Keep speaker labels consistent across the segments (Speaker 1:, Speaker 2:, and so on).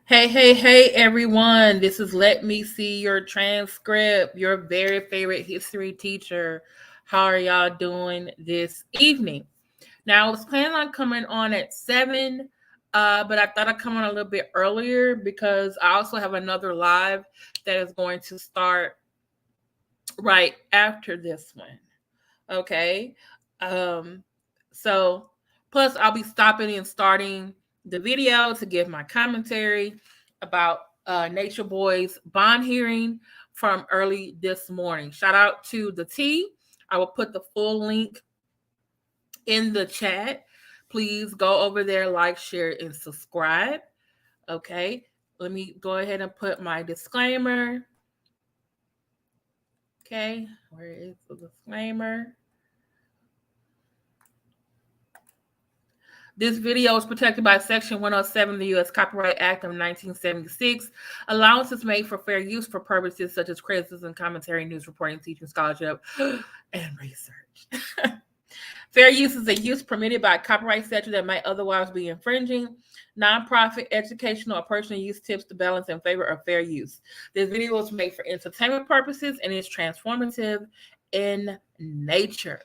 Speaker 1: Hey, everyone. This is Let Me See Your Transcript, your very favorite history teacher. How are y'all doing this evening? Now, I was planning on coming on at 7, but I thought I'd come on a little bit earlier because I also have another live that is going to start right after this one. Okay. Um, so plus I'll be stopping and starting the video to give my commentary about Nature Boy's bond hearing from early this morning. Shout out to the T. I will put the full link in the chat. Please go over there, like, share, and subscribe. Okay. Let me go ahead and put my disclaimer. Okay. Where is the disclaimer? This video is protected by Section 107 of the U.S. Copyright Act of 1976. Allowances made for fair use for purposes such as criticism, commentary, news reporting, teaching, scholarship, and research. Fair use is a use permitted by a copyright statute that might otherwise be infringing. Nonprofit, educational, or personal use tips to balance in favor of fair use. This video is made for entertainment purposes and is transformative in nature.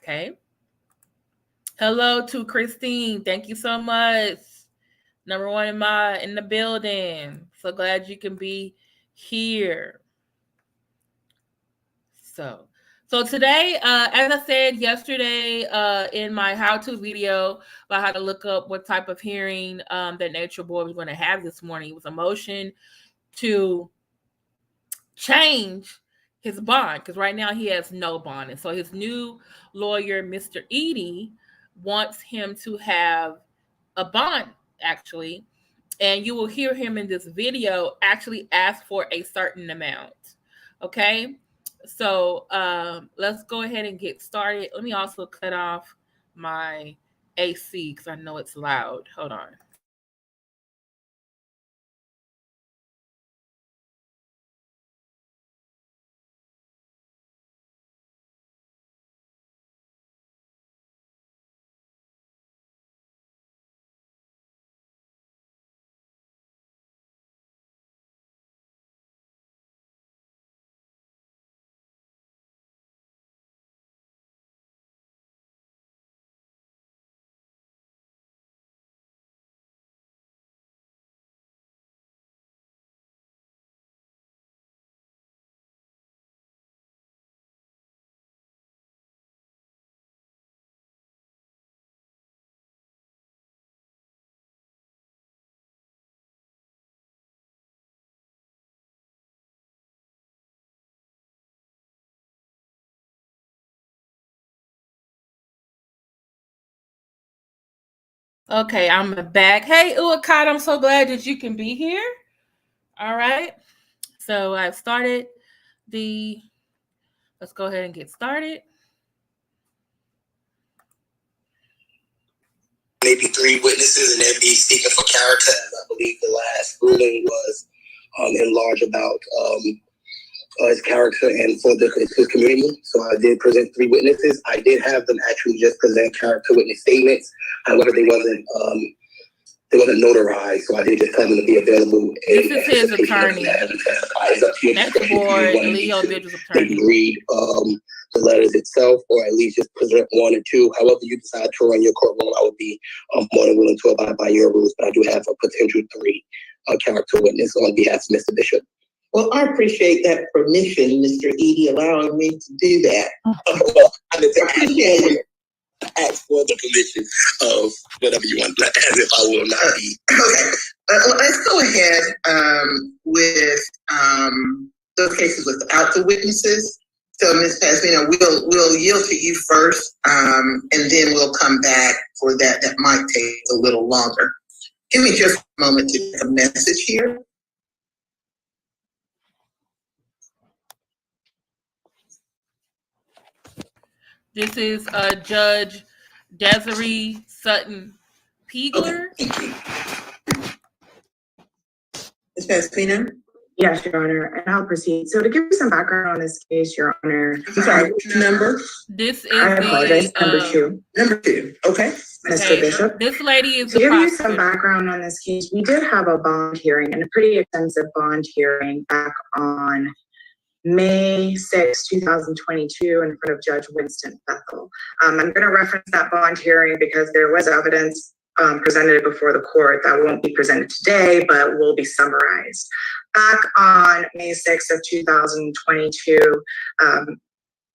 Speaker 1: Okay. Hello to Christine. Thank you so much. Number one in the building. So glad you can be here. So today, as I said yesterday in my how-to video about how to look up what type of hearing that Nature Boy was going to have this morning, it was a motion to change his bond because right now he has no bond. And so his new lawyer, Mr. Edie, wants him to have a bond, actually. And you will hear him in this video actually ask for a certain amount. Okay. So let's go ahead and get started. Let me also cut off my AC because I know it's loud. Hold on. Okay, I'm back. Hey, Uakat, I'm so glad that you can be here. All right. So I've started let's go ahead and get started.
Speaker 2: Maybe 3 witnesses and they'd be speaking for character, as I believe the last ruling was enlarged about his character and for his community. So I did present 3 witnesses. I did have them actually just present character witness statements. However, they wasn't notarized, so I did just tell them to be available.
Speaker 1: This is his attorney. That's the board, Leo Vigil's attorney.
Speaker 2: Maybe read the letters itself, or at least just present 1 or 2. However you decide to run your courtroom, I would be more than willing to abide by your rules. But I do have a potential 3 character witness on behalf of Mr. Bishop.
Speaker 3: Well, I appreciate that permission, Mr. Edie, allowing me to do that.
Speaker 2: Well, I appreciate it. Ask for the permission of whatever you want, as if I will not be.
Speaker 3: Okay. Let's go ahead with those cases without the witnesses. So, Ms. Pasmina, we'll yield to you first, and then we'll come back for that. That might take a little longer. Give me just a moment to get a message here.
Speaker 1: This is Judge Desiree Sutton Peagler.
Speaker 3: Ms. Pasmina?
Speaker 4: Yes, Your Honor, and I'll proceed. So to give you some background on this case, Your Honor.
Speaker 3: I'm sorry, which number?
Speaker 1: This is
Speaker 4: I apologize, number 2.
Speaker 3: Number 2, okay.
Speaker 4: Mr. Bishop.
Speaker 1: This lady is
Speaker 4: to
Speaker 1: the
Speaker 4: give you
Speaker 1: prosecutor.
Speaker 4: some background on this case, we did have a bond hearing, and a pretty extensive bond hearing back on May 6, 2022 in front of Judge Winston Bethel. I'm going to reference that bond hearing because there was evidence presented before the court that won't be presented today, but will be summarized. Back on May 6th of 2022,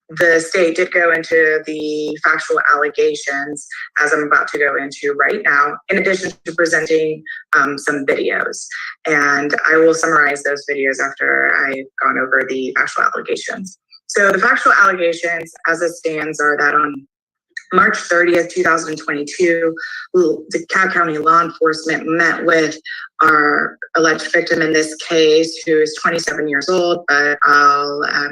Speaker 4: the state did go into the factual allegations, as I'm about to go into right now, in addition to presenting some videos. And I will summarize those videos after I've gone over the factual allegations. So the factual allegations, as it stands, are that on March 30th, 2022, the Cobb County law enforcement met with our alleged victim in this case, who is 27 years old, but I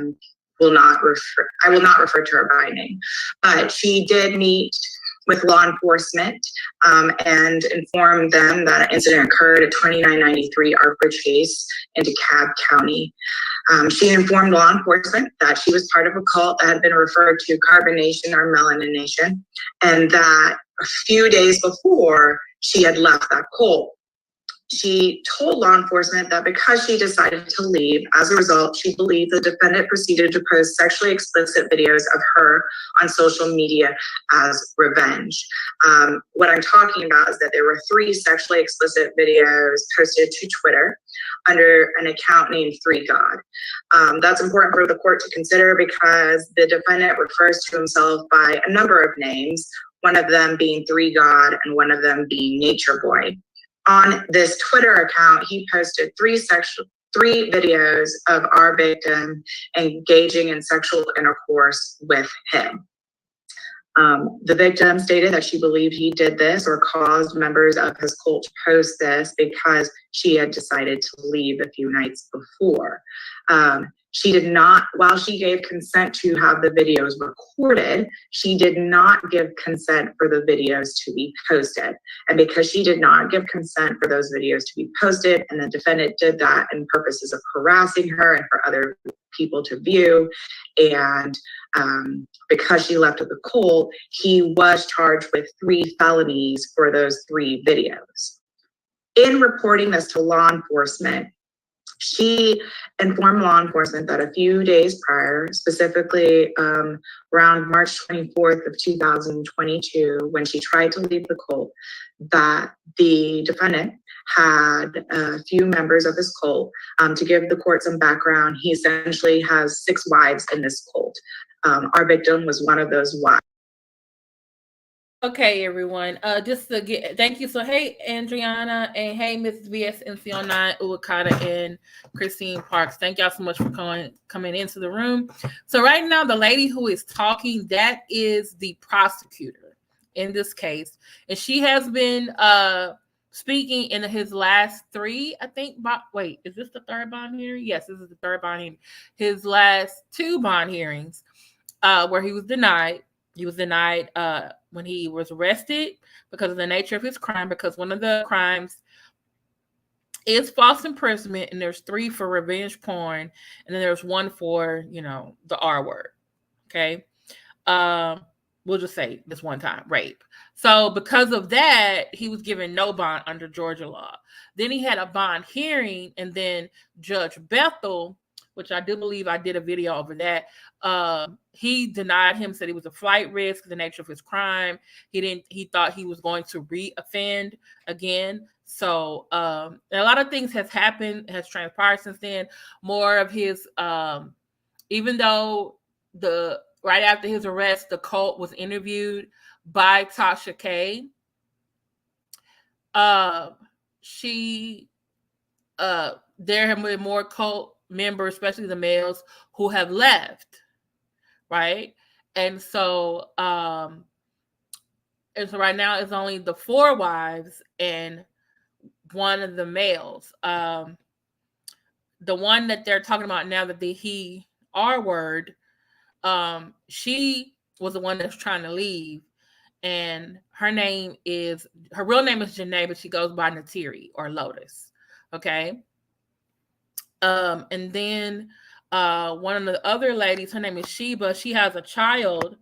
Speaker 4: will not refer to her by name. But she did meet with law enforcement and informed them that an incident occurred at 2993 Arbor Chase in DeKalb County. She informed law enforcement that she was part of a cult that had been referred to carbonation or melanination, and that a few days before she had left that cult. She told law enforcement that because she decided to leave, as a result, she believed the defendant proceeded to post sexually explicit videos of her on social media as revenge. What I'm talking about is that there were 3 sexually explicit videos posted to Twitter under an account named 3God. That's important for the court to consider because the defendant refers to himself by a number of names, one of them being 3God and one of them being Nature Boy. On this Twitter account, he posted 3 videos of our victim engaging in sexual intercourse with him. The victim stated that she believed he did this or caused members of his cult to post this because she had decided to leave a few nights before. She did not, while she gave consent to have the videos recorded, she did not give consent for the videos to be posted. And because she did not give consent for those videos to be posted, and the defendant did that in purposes of harassing her and for other people to view, and because she left the cult, he was charged with 3 felonies for those 3 videos. In reporting this to law enforcement, she informed law enforcement that a few days prior, specifically around March 24th of 2022, when she tried to leave the cult, that the defendant had a few members of his cult. To give the court some background, he essentially has 6 wives in this cult. Our victim was one of those wives.
Speaker 1: Okay, everyone. Just to get thank you. So, hey, Adriana, and hey, Mrs. VSNC09, Uwakata, and Christine Parks. Thank y'all so much for coming into the room. So, right now, the lady who is talking, that is the prosecutor in this case, and she has been speaking in his last 3, I think. Wait, is this the 3rd bond hearing? Yes, this is the 3rd bond hearing. His last 2 bond hearings, where he was denied. He was denied when he was arrested because of the nature of his crime, because one of the crimes is false imprisonment, and there's 3 for revenge porn, and then there's 1 for, the R word. Okay. We'll just say this one time, rape. So because of that, he was given no bond under Georgia law. Then he had a bond hearing, and then Judge Bethel, which I do believe I did a video over that, he denied him, said he was a flight risk, the nature of his crime. He thought he was going to re-offend again. So a lot of things has transpired since then. More of his, even though right after his arrest, the cult was interviewed by Tasha K. There have been more cult members, especially the males, who have left, right? And so right now it's only the 4 wives and 1 of the males. The one that they're talking about now, that the R word, she was the one that's trying to leave, and her real name is Janae, but she goes by Natiri or Lotus. Okay. And then one of the other ladies, her name is Sheba. She has a child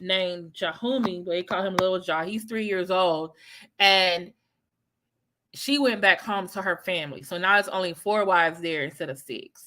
Speaker 1: named Jahumi. They call him Little Jah. He's 3 years old. And she went back home to her family. So now it's only 4 wives there instead of 6.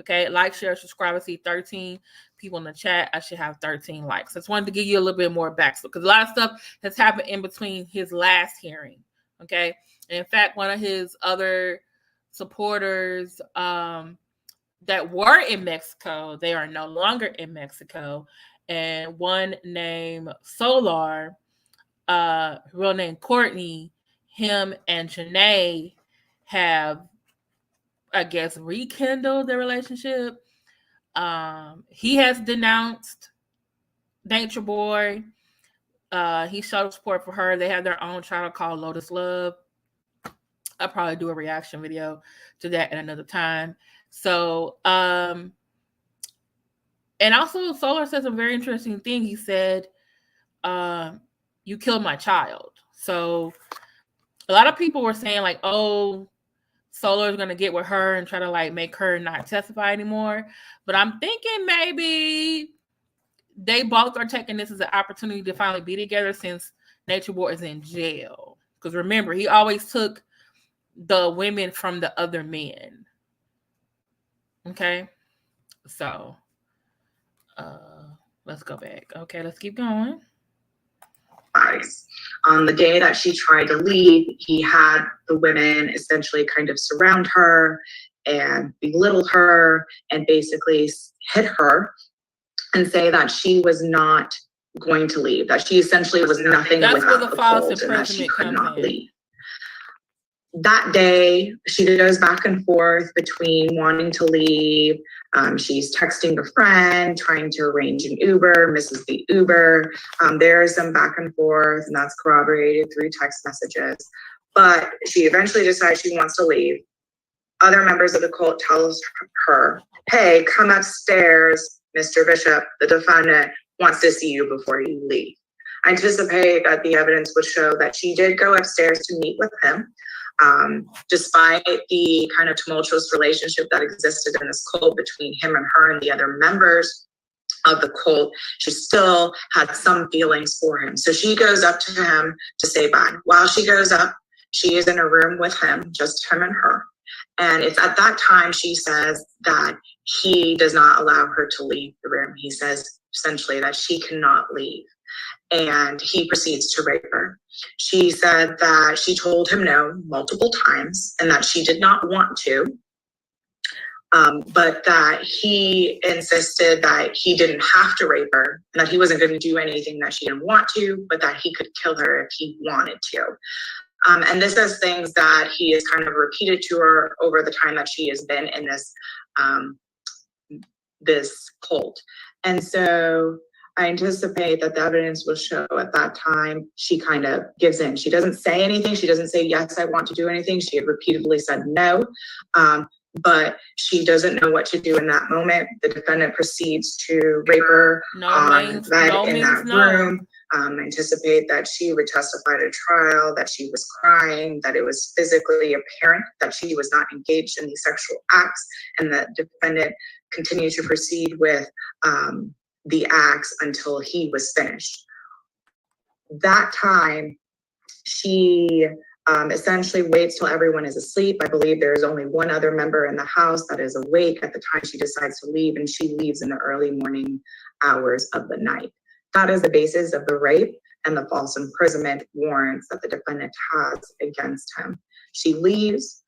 Speaker 1: Okay, like, share, subscribe. I see 13 people in the chat. I should have 13 likes. I just wanted to give you a little bit more backstory because a lot of stuff has happened in between his last hearing. Okay, and in fact, one of his other supporters that were in Mexico, they are no longer in Mexico, and one named Solar, real name Courtney, him and Janae have, I guess, rekindled their relationship. He has denounced Nature Boy. He showed support for her. They have their own child called Lotus Love. I'll probably do a reaction video to that at another time. So, and also Solar said some very interesting thing. He said, you killed my child. So a lot of people were saying like, oh, Solar is going to get with her and try to like make her not testify anymore. But I'm thinking maybe they both are taking this as an opportunity to finally be together since Nature Boy is in jail. Because remember, he always took the women from the other men. Okay. So let's go back. Okay, let's keep going.
Speaker 4: On the day that she tried to leave, he had the women essentially kind of surround her and belittle her and basically hit her and say that she was not going to leave, that she essentially was nothing without the cult and that she could not leave. That day, she goes back and forth between wanting to leave. She's texting a friend, trying to arrange an Uber, misses the Uber. There is some back and forth, and that's corroborated through text messages. But she eventually decides she wants to leave. Other members of the cult tells her, hey, come upstairs, Mr. Bishop, the defendant wants to see you before you leave. I anticipate that the evidence would show that she did go upstairs to meet with him. Despite the kind of tumultuous relationship that existed in this cult between him and her and the other members of the cult, she still had some feelings for him. So she goes up to him to say bye. While she goes up, she is in a room with him, just him and her. And it's at that time she says that he does not allow her to leave the room. He says essentially that she cannot leave. And he proceeds to rape her. She said that she told him no multiple times and that she did not want to, but that he insisted that he didn't have to rape her and that he wasn't going to do anything that she didn't want to, but that he could kill her if he wanted to. And this is things that he has kind of repeated to her over the time that she has been in this cult. And so I anticipate that the evidence will show at that time she kind of gives in. She doesn't say anything. She doesn't say, yes, I want to do anything. She had repeatedly said no, but she doesn't know what to do in that moment. The defendant proceeds to rape her in that room. I anticipate that she would testify at trial, that she was crying, that it was physically apparent that she was not engaged in these sexual acts, and that the defendant continued to proceed with the acts until he was finished. That time, she essentially waits till everyone is asleep. I believe there is only one other member in the house that is awake at the time she decides to leave, and she leaves in the early morning hours of the night. That is the basis of the rape and the false imprisonment warrants that the defendant has against him. She leaves.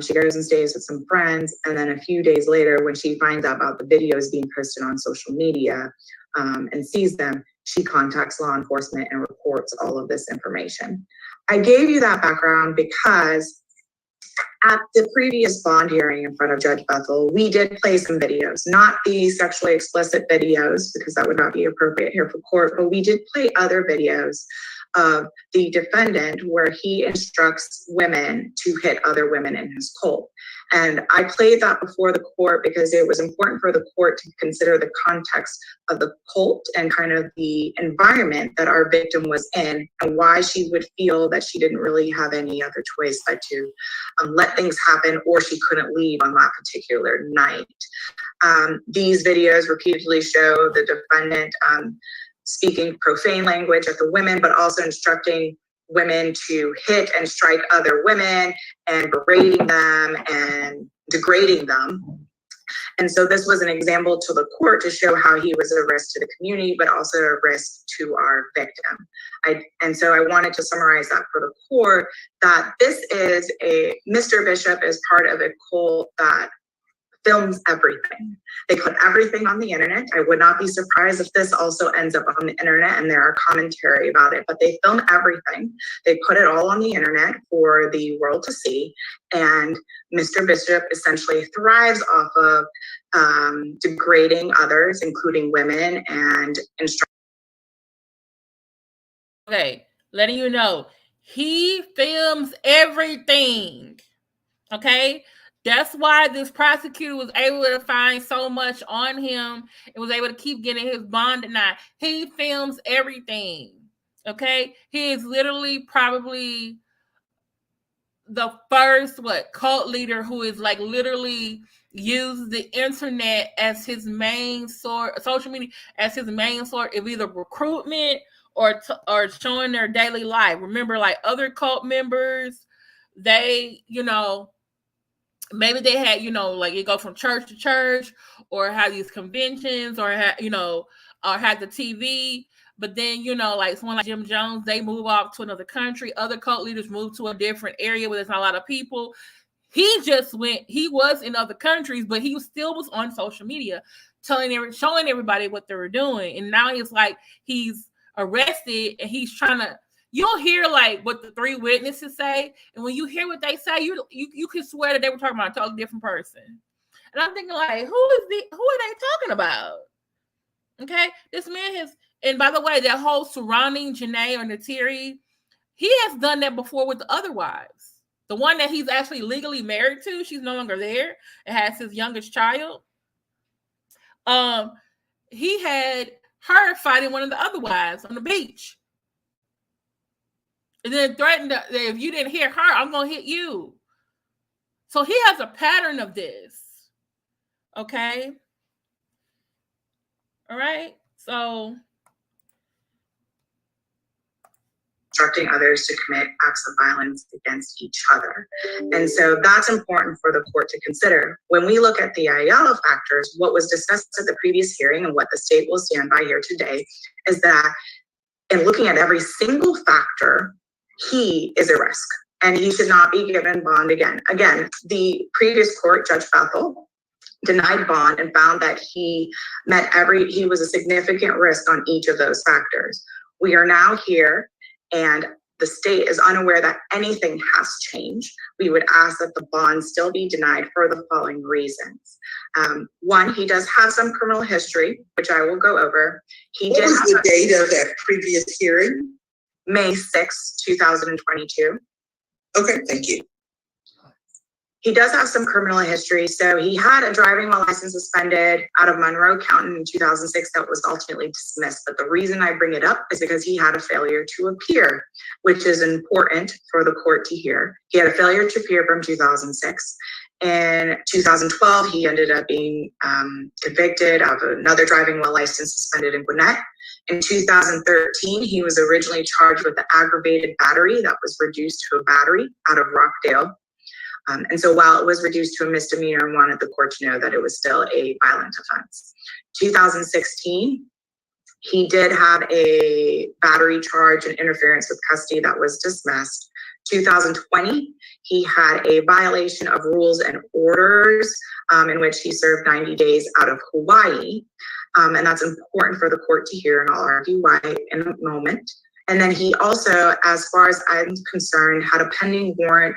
Speaker 4: She goes and stays with some friends, and then a few days later, when she finds out about the videos being posted on social media and sees them, she contacts law enforcement and reports all of this information. I gave you that background because at the previous bond hearing in front of Judge Bethel, we did play some videos, not the sexually explicit videos, because that would not be appropriate here for court, but we did play other videos of the defendant where he instructs women to hit other women in his cult. And I played that before the court because it was important for the court to consider the context of the cult and kind of the environment that our victim was in and why she would feel that she didn't really have any other choice but to let things happen, or she couldn't leave on that particular night. These videos repeatedly show the defendant speaking profane language at the women, but also instructing women to hit and strike other women and berating them and degrading them. And so this was an example to the court to show how he was a risk to the community, but also a risk to our victim. And so I wanted to summarize that for the court, that this is Mr. Bishop is part of a cult that films everything. They put everything on the internet. I would not be surprised if this also ends up on the internet and there are commentary about it, but they film everything. They put it all on the internet for the world to see. And Mr. Bishop essentially thrives off of degrading others, including women, and
Speaker 1: Okay, letting you know, he films everything. Okay? That's why this prosecutor was able to find so much on him and was able to keep getting his bond denied. He films everything. Okay? He is literally probably the first cult leader who is like literally used the internet as his main source, social media as his main source of either recruitment or showing their daily life. Remember, like other cult members, they, maybe they had, like you go from church to church or have these conventions or have the TV. But then, like someone like Jim Jones, they move off to another country. Other cult leaders move to a different area where there's not a lot of people. He was in other countries, but he still was on social media showing everybody what they were doing. And now he's arrested and he's trying to, you'll hear like what the three witnesses say. And when you hear what they say, you can swear that they were talking about a totally different person. And I'm thinking like, who are they talking about? Okay. This man has, and by the way, that whole surrounding Janae or Natiri, he has done that before with the other wives. The one that he's actually legally married to, she's no longer there and has his youngest child. He had her fighting one of the other wives on the beach. And then threatened that if you didn't hit her, I'm going to hit you. So he has a pattern of this. Okay? All right? So
Speaker 4: instructing others to commit acts of violence against each other. And so that's important for the court to consider. When we look at the Ayala factors, what was discussed at the previous hearing and what the state will stand by here today is that in looking at every single factor, he is a risk and he should not be given bond again. Again, the previous court, Judge Bethel, denied bond and found that he was a significant risk on each of those factors. We are now here and the state is unaware that anything has changed. We would ask that the bond still be denied for the following reasons. One, he does have some criminal history, which I will go over.
Speaker 3: What was the date of that previous hearing?
Speaker 4: May 6, 2022.
Speaker 3: Okay, thank you.
Speaker 4: He does have some criminal history. So he had a driving while license suspended out of Monroe County in 2006 that was ultimately dismissed. But the reason I bring it up is because he had a failure to appear, which is important for the court to hear. He had a failure to appear from 2006. In 2012, he ended up being convicted of another driving while license suspended in Goodnight. In 2013, he was originally charged with the aggravated battery that was reduced to a battery out of Rockdale. And so while it was reduced to a misdemeanor, I wanted the court to know that it was still a violent offense. 2016, he did have a battery charge and interference with custody that was dismissed. 2020, he had a violation of rules and orders in which he served 90 days out of Hawaii. And that's important for the court to hear, and I'll argue why in a moment. And then he also, as far as I'm concerned, had a pending warrant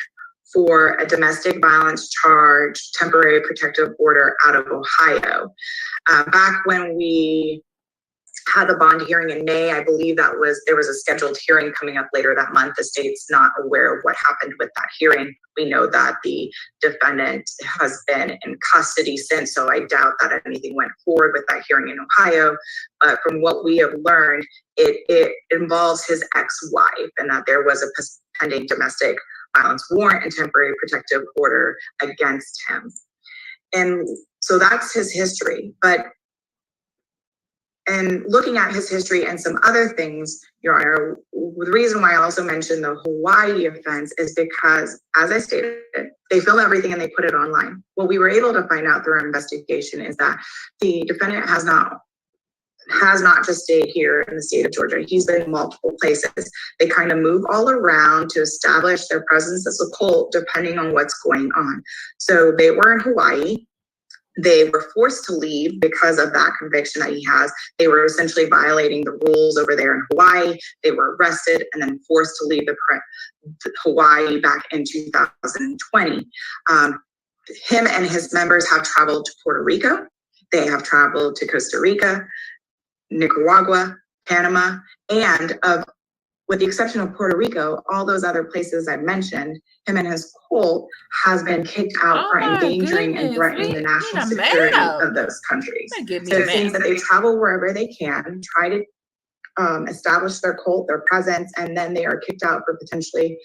Speaker 4: for a domestic violence charge, temporary protective order out of Ohio. Back when we had the bond hearing in May. I believe there was a scheduled hearing coming up later that month. The state's not aware of what happened with that hearing. We know that the defendant has been in custody since, so I doubt that anything went forward with that hearing in Ohio. But from what we have learned, it involves his ex-wife, and that there was a pending domestic violence warrant and temporary protective order against him. And so that's his history. And looking at his history and some other things, Your Honor, the reason why I also mentioned the Hawaii offense is because, as I stated, they film everything and they put it online. What we were able to find out through our investigation is that the defendant has not just stayed here in the state of Georgia. He's been in multiple places. They kind of move all around to establish their presence as a cult, depending on what's going on. So they were in Hawaii. They were forced to leave because of that conviction that he has. They were essentially violating the rules over there in Hawaii. They were arrested and then forced to leave Hawaii back in 2020. Him and his members have traveled to Puerto Rico. They have traveled to Costa Rica, Nicaragua, Panama, and with the exception of Puerto Rico, all those other places I mentioned, him and his cult has been kicked out for endangering and threatening the national security of those countries. So it seems that they travel wherever they can, try to establish their cult, their presence, and then they are kicked out for potentially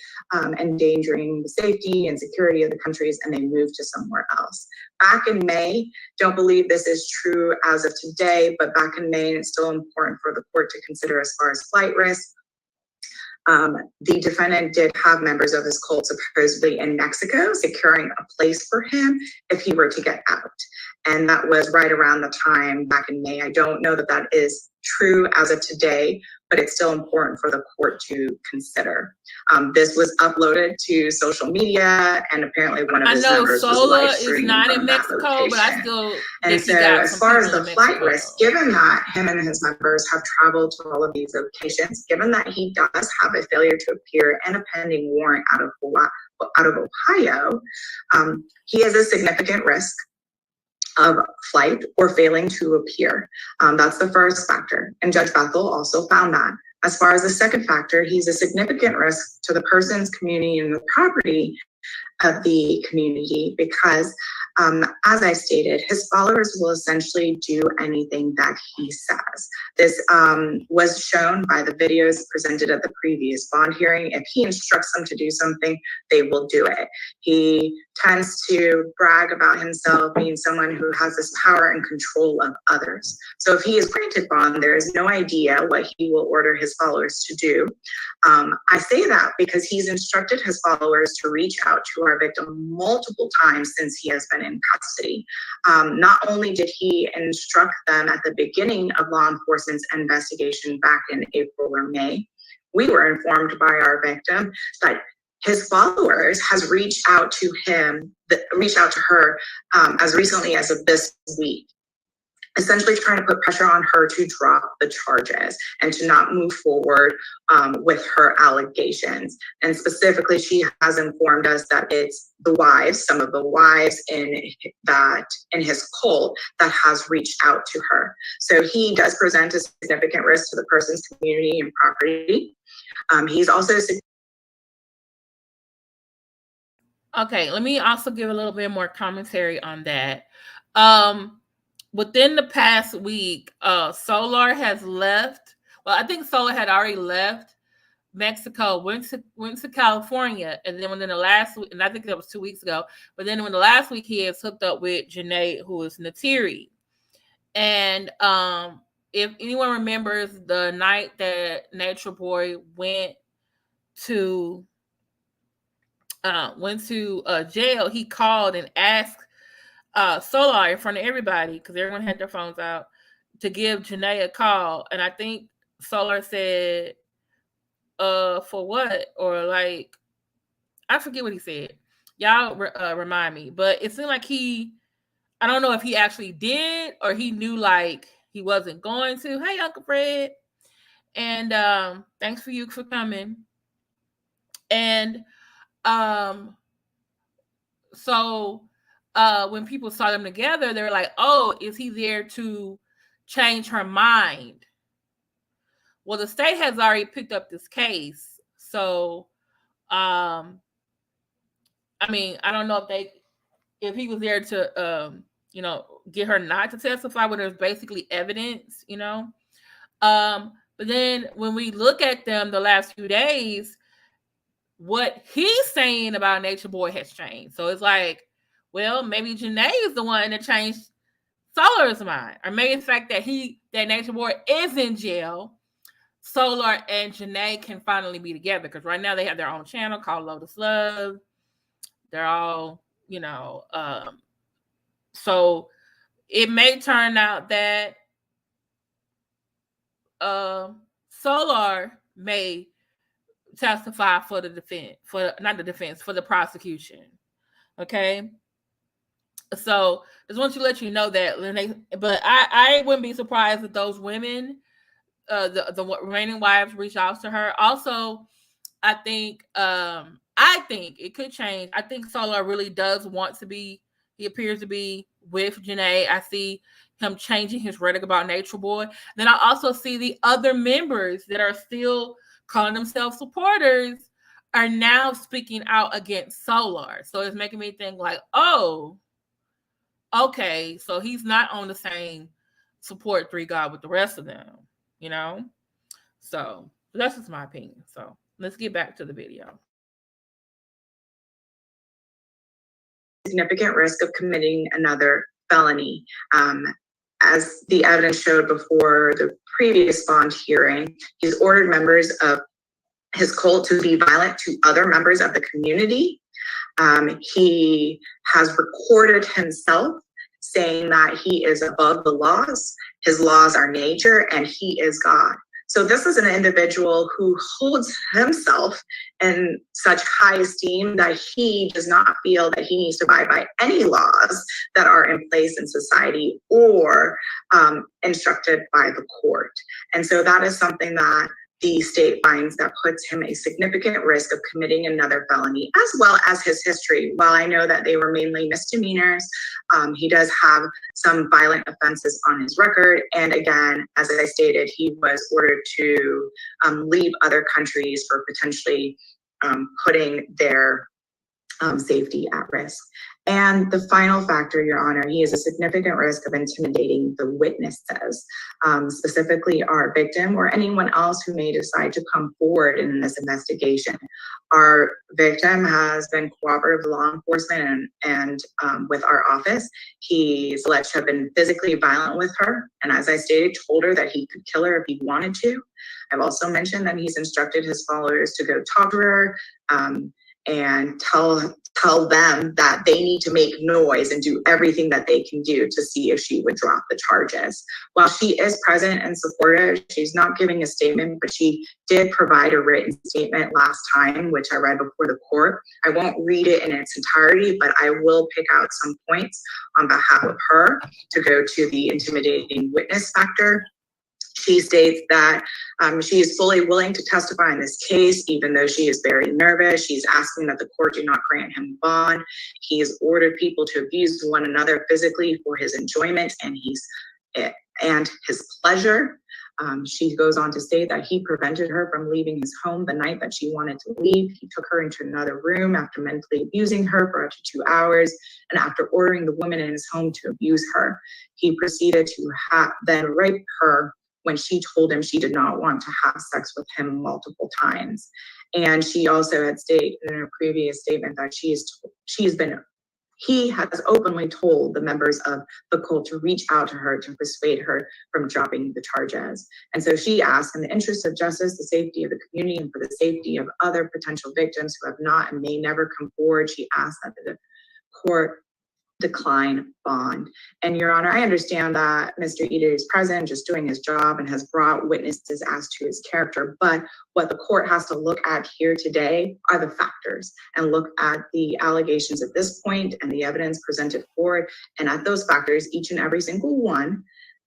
Speaker 4: endangering the safety and security of the countries, and they move to somewhere else. Back in May, don't believe this is true as of today, but back in May, it's still important for the court to consider as far as flight risk. The defendant did have members of his cult supposedly in Mexico, securing a place for him if he were to get out. And that was right around the time back in May. I don't know that that is true as of today, but it's still important for the court to consider. This was uploaded to social media, and apparently one of his members was live streaming from that location. But I still and so as far as the flight risk, given that him and his members have traveled to all of these locations, given that he does have a failure to appear and a pending warrant out of Ohio, he is a significant risk of flight or failing to appear. That's the first factor. And Judge Bethel also found that. As far as the second factor, he's a significant risk to the person's community and the property of the community because, as I stated, his followers will essentially do anything that he says. This was shown by the videos presented at the previous bond hearing. If he instructs them to do something, they will do it. He tends to brag about himself being someone who has this power and control of others. So if he is granted bond, there is no idea what he will order his followers to do. I say that because he's instructed his followers to reach out to our victim multiple times since he has been in custody. Not only did he instruct them at the beginning of law enforcement's investigation back in April or May, we were informed by our victim that his followers has reached out to her as recently as of this week, essentially trying to put pressure on her to drop the charges and to not move forward with her allegations. And specifically, she has informed us that it's the wives, some of the wives in his cult that has reached out to her. So he does present a significant risk to the person's community and property. He's also
Speaker 1: Okay, let me also give a little bit more commentary on that. Within the past week, Solar has left. Well, I think Solar had already left Mexico, went to California, and then within the last week, and I think that was 2 weeks ago, but then in the last week, he has hooked up with Janae, who is Natiri. And if anyone remembers the night that Nature Boy went to jail, he called and asked Solar in front of everybody, because everyone had their phones out, to give Janae a call. And I think Solar said, for what? Or like, I forget what he said. Y'all remind me. But it seemed like I don't know if he actually did or he knew like he wasn't going to. Hey, Uncle Fred. And thanks for coming. And so when people saw them together, they were like, oh, is he there to change her mind? Well, the state has already picked up this case. So, I mean, I don't know if he was there to, get her not to testify when there's basically evidence, But then when we look at them the last few days, what he's saying about Nature Boy has changed. So it's like, well, maybe Janae is the one that changed Solar's mind, or maybe the fact that Nature Boy is in jail, Solar and Janae can finally be together, because right now they have their own channel called Lotus Love. They're all, so it may turn out that Solar may testify for the defense, for the prosecution. Okay. So just want to let you know that, but I wouldn't be surprised if those women, the remaining wives, reach out to her. Also, I think it could change. I think Solar really does want to be. He appears to be with Janae. I see him changing his rhetoric about Nature Boy. Then I also see the other members that are still calling themselves supporters are now speaking out against Solar. So it's making me think like, oh, okay, so he's not on the same support three God with the rest of them, So that's just my opinion. So let's get back to the video.
Speaker 4: Significant risk of committing another felony. As the evidence showed before the previous bond hearing, he's ordered members of his cult to be violent to other members of the community. He has recorded himself saying that he is above the laws, his laws are nature, and he is God. So this is an individual who holds himself in such high esteem that he does not feel that he needs to abide by any laws that are in place in society or instructed by the court. And so that is something that the state finds that puts him a significant risk of committing another felony, as well as his history. While I know that they were mainly misdemeanors, he does have some violent offenses on his record. And again, as I stated, he was ordered to leave other countries for potentially putting their safety at risk. And the final factor, Your Honor, he is a significant risk of intimidating the witnesses, specifically our victim or anyone else who may decide to come forward in this investigation. Our victim has been cooperative with law enforcement and with our office. He's alleged to have been physically violent with her, and as I stated, told her that he could kill her if he wanted to. I've also mentioned that he's instructed his followers to go talk to her, and tell them that they need to make noise and do everything that they can do to see if she would drop the charges. While she is present and supportive, she's not giving a statement, but she did provide a written statement last time, which I read before the court. I won't read it in its entirety, but I will pick out some points on behalf of her to go to the intimidating witness factor. She states that she is fully willing to testify in this case, even though she is very nervous. She's asking that the court do not grant him bond. He has ordered people to abuse one another physically for his enjoyment and his pleasure. She goes on to state that he prevented her from leaving his home the night that she wanted to leave. He took her into another room after mentally abusing her for up to 2 hours, and after ordering the woman in his home to abuse her. He proceeded to then rape her when she told him she did not want to have sex with him multiple times. And she also had stated in her previous statement that he has openly told the members of the cult to reach out to her to persuade her from dropping the charges. And so she asked, in the interest of justice, the safety of the community, and for the safety of other potential victims who have not and may never come forward, she asked that the court decline bond. And Your Honor, I understand that Mr. Eder is present, just doing his job, and has brought witnesses as to his character. But what the court has to look at here today are the factors, and look at the allegations at this point and the evidence presented forward. And at those factors, each and every single one,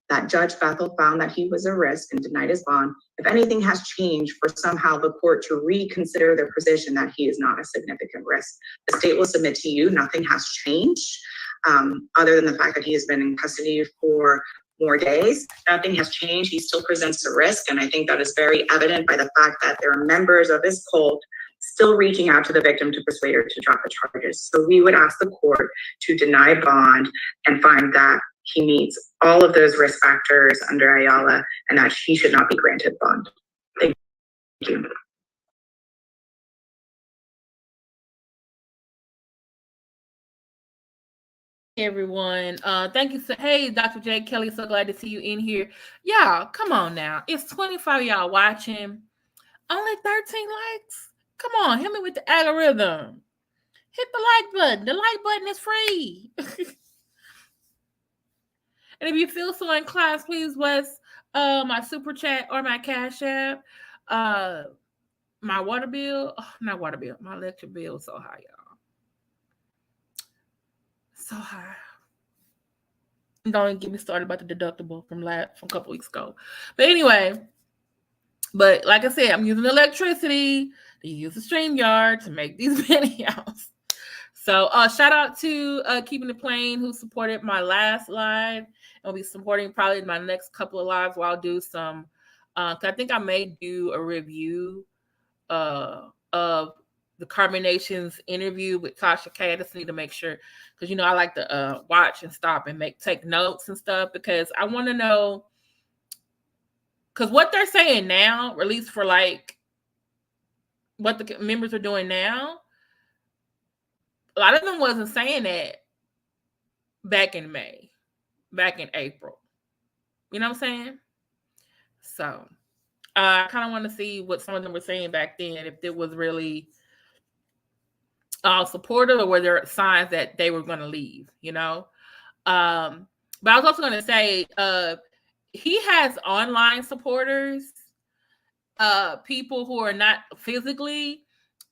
Speaker 4: that Judge Bethel found that he was a risk and denied his bond. If anything has changed for somehow the court to reconsider their position that he is not a significant risk, the state will submit to you nothing has changed, other than the fact that he has been in custody for more days. Nothing has changed. He still presents a risk. And I think that is very evident by the fact that there are members of his cult still reaching out to the victim to persuade her to drop the charges. So we would ask the court to deny bond and find that he meets all of those risk factors under Ayala and that he should not be granted bond. Thank you.
Speaker 1: Hey everyone, thank you. Hey, Dr. J. Kelly, so glad to see you in here. Y'all, come on now. It's 25 y'all watching. Only 13 likes. Come on, hit me with the algorithm. Hit the like button. The like button is free. And if you feel so inclined, please bless my super chat or my cash app. My water bill, not water bill, my electric bill is so high, y'all. So high. Don't even get me started about the deductible from a couple weeks ago. But anyway, but like I said, I'm using electricity to use the StreamYard to make these videos. So shout out to Keeping It Plain, who supported my last live. I'll be supporting probably my next couple of lives where I'll do some, I think I may do a review of the Carbonation's interview with Tasha K. I just need to make sure, because, I like to watch and stop and take notes and stuff, because I want to know, because what they're saying now, or at least for like what the members are doing now, a lot of them wasn't saying that back in May, back in April. You know what I'm saying? So I kind of want to see what some of them were saying back then, if it was really supportive or were there signs that they were going to leave, But I was also going to say he has online supporters, people who are not physically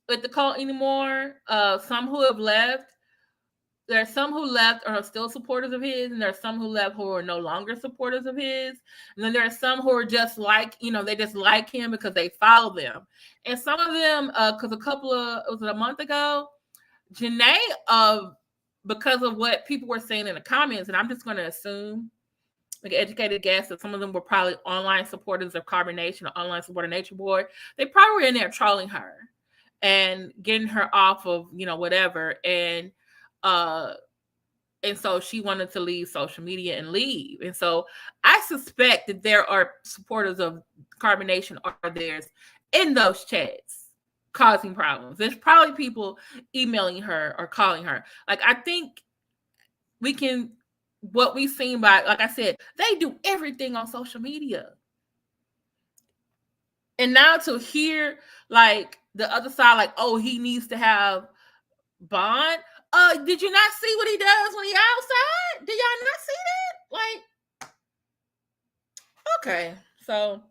Speaker 1: with the cult anymore, some who have left. There are some who left or are still supporters of his, and there are some who left who are no longer supporters of his. And then there are some who are just like, they just like him because they follow them. And some of them, because was it a month ago, Janae, because of what people were saying in the comments, and I'm just going to assume, like an educated guess, that some of them were probably online supporters of Carbonation or online supporter Nature Board. They probably were in there trolling her and getting her off of, whatever. And so she wanted to leave social media and leave. And so I suspect that there are supporters of Carbonation or theirs in those chats causing problems. There's probably people emailing her or calling her. Like, I think what we've seen by, like I said, they do everything on social media. And now to hear like the other side, like, oh, he needs to have bond. Did you not see what he does when he outside? Did y'all not see that? Like, okay, so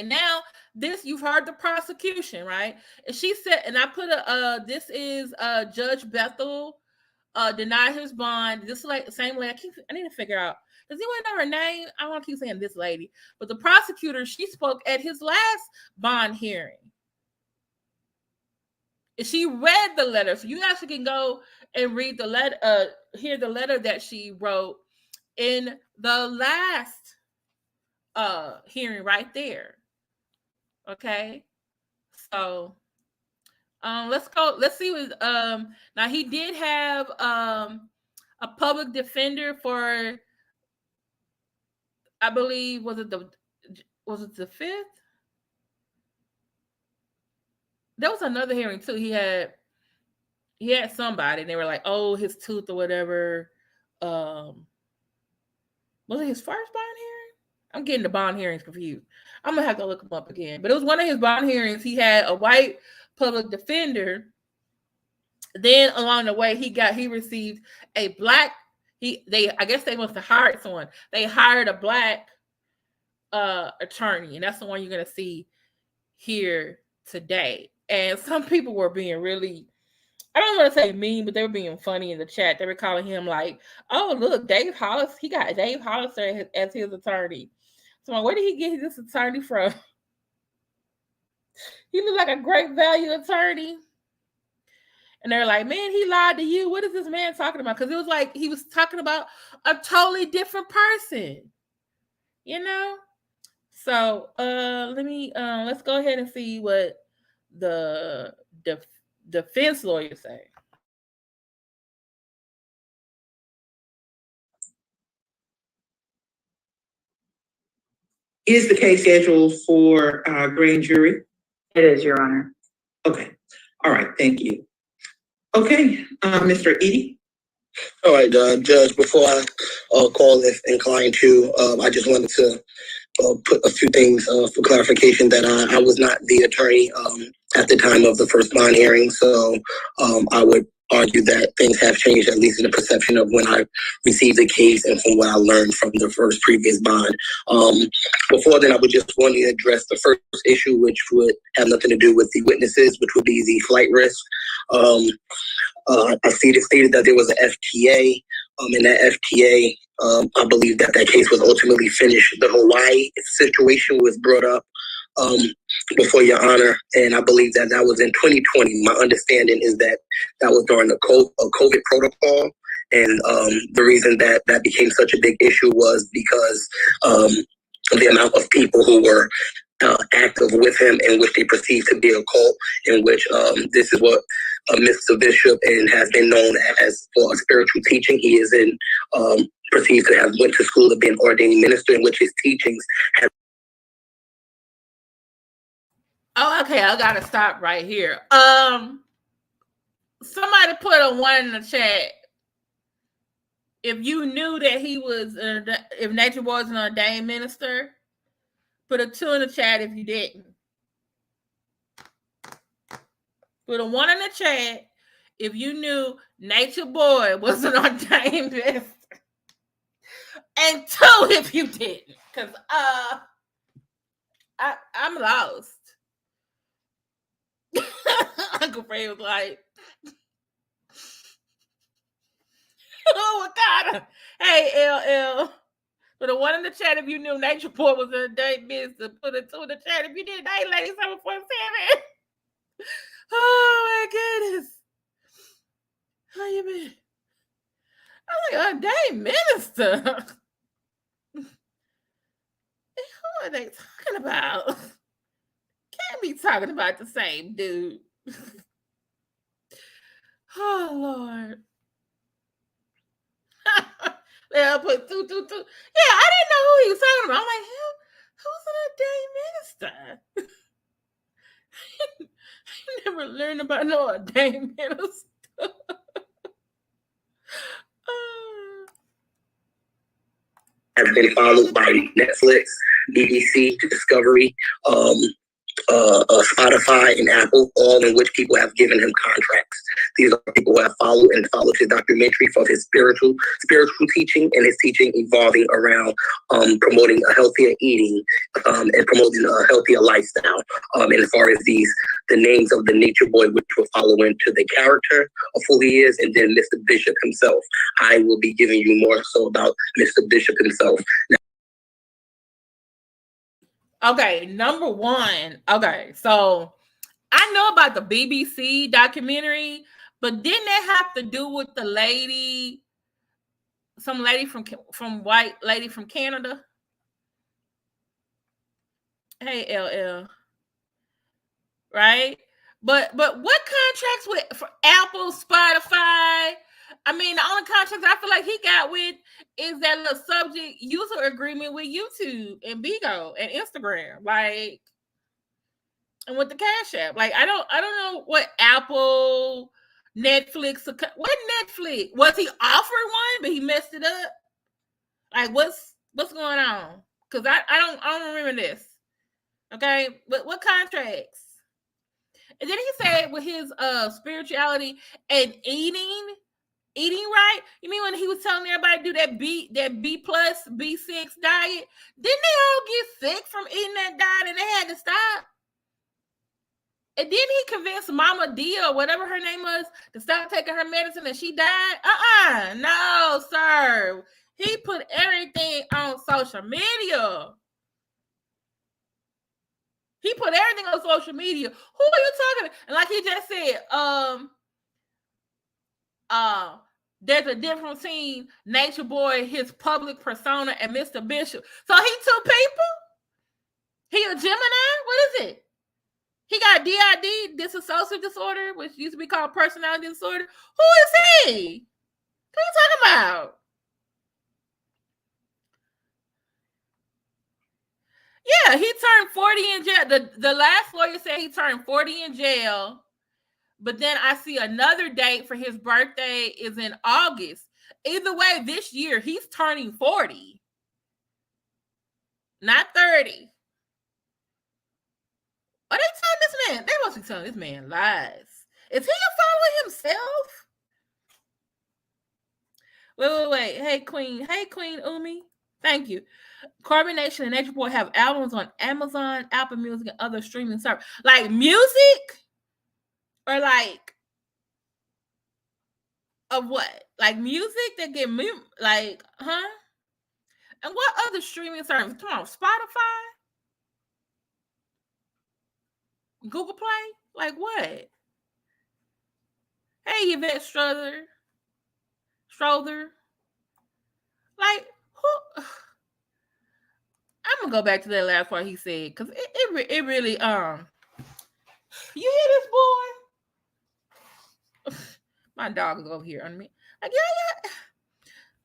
Speaker 1: now this, you've heard the prosecution, right? And she said, and I put this is Judge Bethel denied his bond. This like the same lady. I need to figure out. Does anyone know her name? I want to keep saying this lady, but the prosecutor, she spoke at his last bond hearing. She read the letter, so you actually can go and read the letter, hear the letter that she wrote in the last hearing right there. Okay, so let's go. Let's see what now he did have a public defender for, I believe, was it the 5th? There was another hearing too. He had somebody, and they were like, "Oh, his tooth or whatever." Was it his first bond hearing? I'm getting the bond hearings confused. I'm gonna have to look them up again. But it was one of his bond hearings. He had a white public defender. Then along the way, he received a black. I guess they must have hired someone. They hired a black attorney, and that's the one you're gonna see here today. And some people were being really, I don't want to say mean, but they were being funny in the chat. They were calling him like, "Oh, look, Dave Hollis. He got Dave Hollister as his attorney." So where did he get this attorney from? He looked like a great value attorney. And they're like, man, he lied to you. What is this man talking about? Because it was like he was talking about a totally different person, you know? So let's go ahead and see what the defense lawyers say.
Speaker 5: Is the case scheduled for grand jury?
Speaker 4: It is, Your Honor.
Speaker 5: Okay. All right. Thank you. Okay. Mr. Edie.
Speaker 2: All right, Judge, before I call if inclined to, I just wanted to put a few things for clarification that I was not the attorney at the time of the first bond hearing. So I would argue that things have changed, at least in the perception of when I received the case and from what I learned from the previous bond. Before then, I would just want to address the first issue, which would have nothing to do with the witnesses, which would be the flight risk. I see it stated that there was an FTA. In that FTA, I believe that case was ultimately finished. The Hawaii situation was brought up before Your Honor, and I believe that was in 2020. My understanding is that was during a COVID protocol, and the reason that became such a big issue was because the amount of people who were active with him, in which they perceived to be a cult, in which this is what Mr. Bishop and has been known as for a spiritual teaching. He is perceived to have went to school to be an ordained minister, in which his teachings have.
Speaker 1: Oh, okay. I gotta stop right here. Somebody put a 1 in the chat. If you knew that he was, if Nature Boy was an ordained minister, put a 2 in the chat if you didn't. Put a 1 in the chat if you knew Nature Boy was an ordained minister. And 2 if you didn't. Because I'm lost. Uncle Fred was like, oh my God. Hey, LL. Put a 1 in the chat if you knew Nature Boy was an ordained minister. Put a 2 in the chat if you didn't. Hey, lady 747. Oh my goodness. How you been? I'm like, ordained minister. Who are they talking about? Can't be talking about the same dude. Oh Lord. They'll put 2, 2, 2. Yeah, I didn't know who he was talking about. I'm like, who's an ordained minister? I never learned about no ordained minister.
Speaker 2: Has been followed by Netflix, BBC, Discovery, Spotify, and Apple, all in which people have given him contracts. These are people who have followed his documentary for his spiritual teaching, and his teaching evolving around promoting a healthier eating and promoting a healthier lifestyle. And as far as the names of the Nature Boy, which will follow into the character of who he is, and then Mr. Bishop himself. I will be giving you more so about Mr. Bishop himself.
Speaker 1: Okay, number 1. Okay, so I know about the BBC documentary, but didn't that have to do with the lady, some lady from white lady from Canada? Hey, LL. Right? But what contracts with for Apple, Spotify? I mean, the only contracts I feel like he got with is that little subject user agreement with YouTube and Bigo and Instagram, like, and with the Cash App. Like, I don't know what Apple, Netflix, what Netflix was he offered one, but he messed it up. Like, what's going on? Because I don't remember this. Okay, but what contracts? And then he said with his spirituality and eating right. You mean when he was telling everybody to do that B plus B6 diet? Didn't they all get sick from eating that diet and they had to stop? And then he convinced Mama D or whatever her name was to stop taking her medicine and she died? No, sir. He put everything on social media. He put everything on social media. Who are you talking to? And like he just said, there's a difference between Nature Boy, his public persona, and Mr. Bishop. So he two people? He a Gemini? What is it? He got DID, dissociative disorder, which used to be called personality disorder. Who is he? What are you talking about? Yeah, he turned 40 in jail. The last lawyer said he turned 40 in jail. But then I see another date for his birthday is in August. Either way, this year he's turning 40. Not 30. Are they telling this man? They must be telling this man lies. Is he following himself? Wait. Hey, Queen Umi. Thank you. Carbonation and Nature Boy have albums on Amazon, Apple Music, and other streaming services. Like music? Or like of what? Like music that get like, huh? And what other streaming service? Come on, Spotify? Google Play? Like what? Hey, Yvette Strother. Like, who? I'm gonna go back to that last part he said, because it really, you hear this boy? My dog is over here on me. Like, yeah.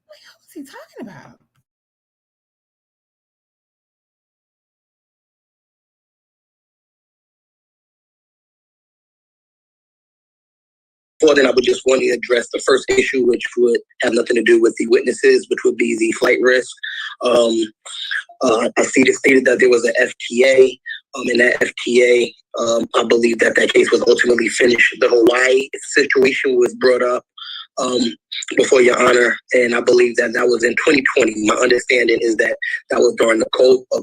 Speaker 1: What is he talking about?
Speaker 2: Well, then I would just want to address the first issue, which would have nothing to do with the witnesses, which would be the flight risk. I see it stated that there was an FTA. In that FTA, I believe that case was ultimately finished. The Hawaii situation was brought up before Your Honor, and I believe that was in 2020. My understanding is that was during the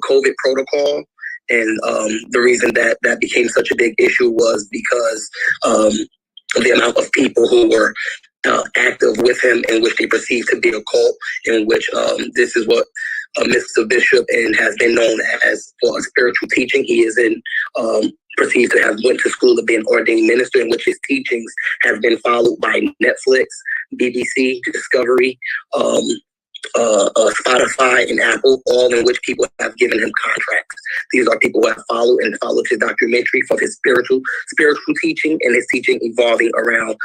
Speaker 2: COVID protocol. And the reason that became such a big issue was because the amount of people who were active with him, in which they perceived to be a cult, in which this is what Mr. Bishop and has been known as for spiritual teaching. He is perceived to have went to school to be an ordained minister, in which his teachings have been followed by Netflix, BBC, Discovery, Spotify, and Apple, all in which people have given him contracts. These are people who have followed his documentary for his spiritual teaching, and his teaching evolving around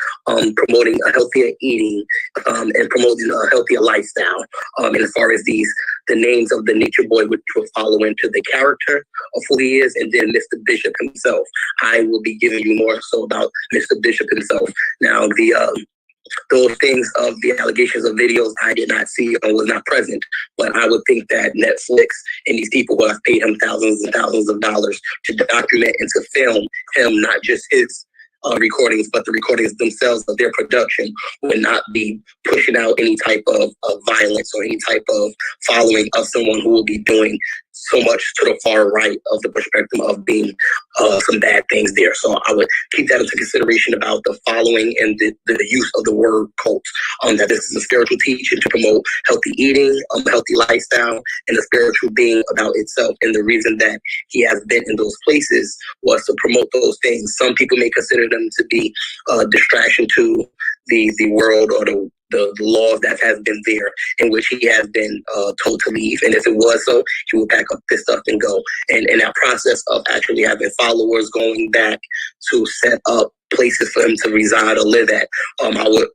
Speaker 2: promoting a healthier eating and promoting a healthier lifestyle. And as far as the names of the Nature Boy, which will follow into the character of who he is, and then Mr. Bishop himself. I will be giving you more so about Mr. Bishop himself. Now, those things of the allegations of videos I did not see or was not present, but I would think that Netflix and these people who have paid him thousands and thousands of dollars to document and to film him, not just his recordings, but the recordings themselves of their production, would not be pushing out any type of violence or any type of following of someone who will be doing so much to the far right of the perspective of being some bad things there. So I would keep that into consideration about the following and the use of the word cult. That this is a spiritual teaching to promote healthy eating, healthy lifestyle, and the spiritual being about itself. And the reason that he has been in those places was to promote those things. Some people may consider them to be a distraction to the world or the laws that has been there, in which he has been told to leave. And if it was so, he would pack up this stuff and go. And in that process of actually having followers going back to set up places for him to reside or live at, I would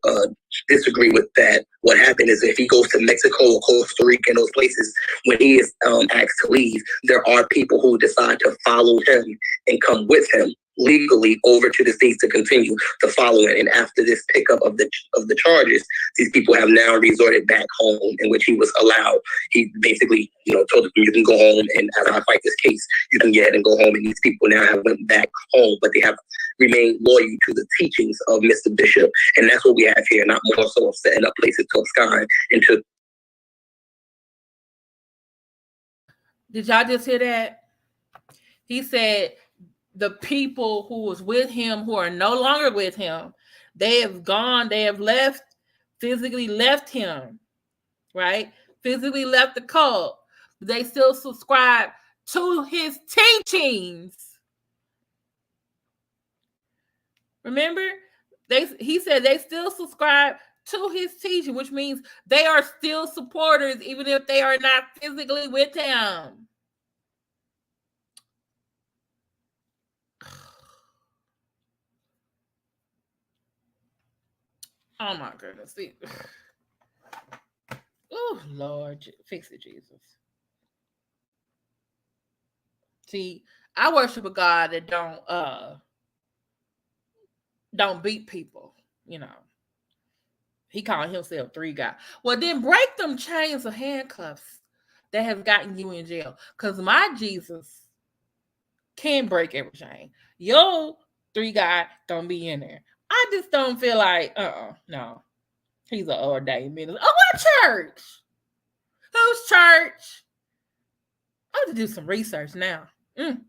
Speaker 2: disagree with that. What happened is if he goes to Mexico or Costa Rica and those places, when he is asked to leave, there are people who decide to follow him and come with him legally over to the States to continue to follow it. And after this pickup of the charges, these people have now resorted back home, in which he was allowed. He basically, told them, you can go home, and as I fight this case, you can get ahead and go home. And these people now have went back home, but they have remained loyal to the teachings of Mr. Bishop. And that's what we have here, not more so of setting up places to abscond and to.
Speaker 1: Did y'all just hear that? He said the people who was with him, who are no longer with him, they have gone, they have left, physically left him, right? Physically left the cult. But they still subscribe to his teachings. Remember? He said they still subscribe to his teaching, which means they are still supporters, even if they are not physically with him. Oh my goodness. Oh Lord, fix it, Jesus. See, I worship a God that don't beat people, you know. He called himself 3 God. Well, then break them chains of handcuffs that have gotten you in jail. Because my Jesus can break every chain. Yo, 3 God don't be in there. I just don't feel like, no. He's an ordained minister. Oh, what church? Whose church? I have to do some research now. Can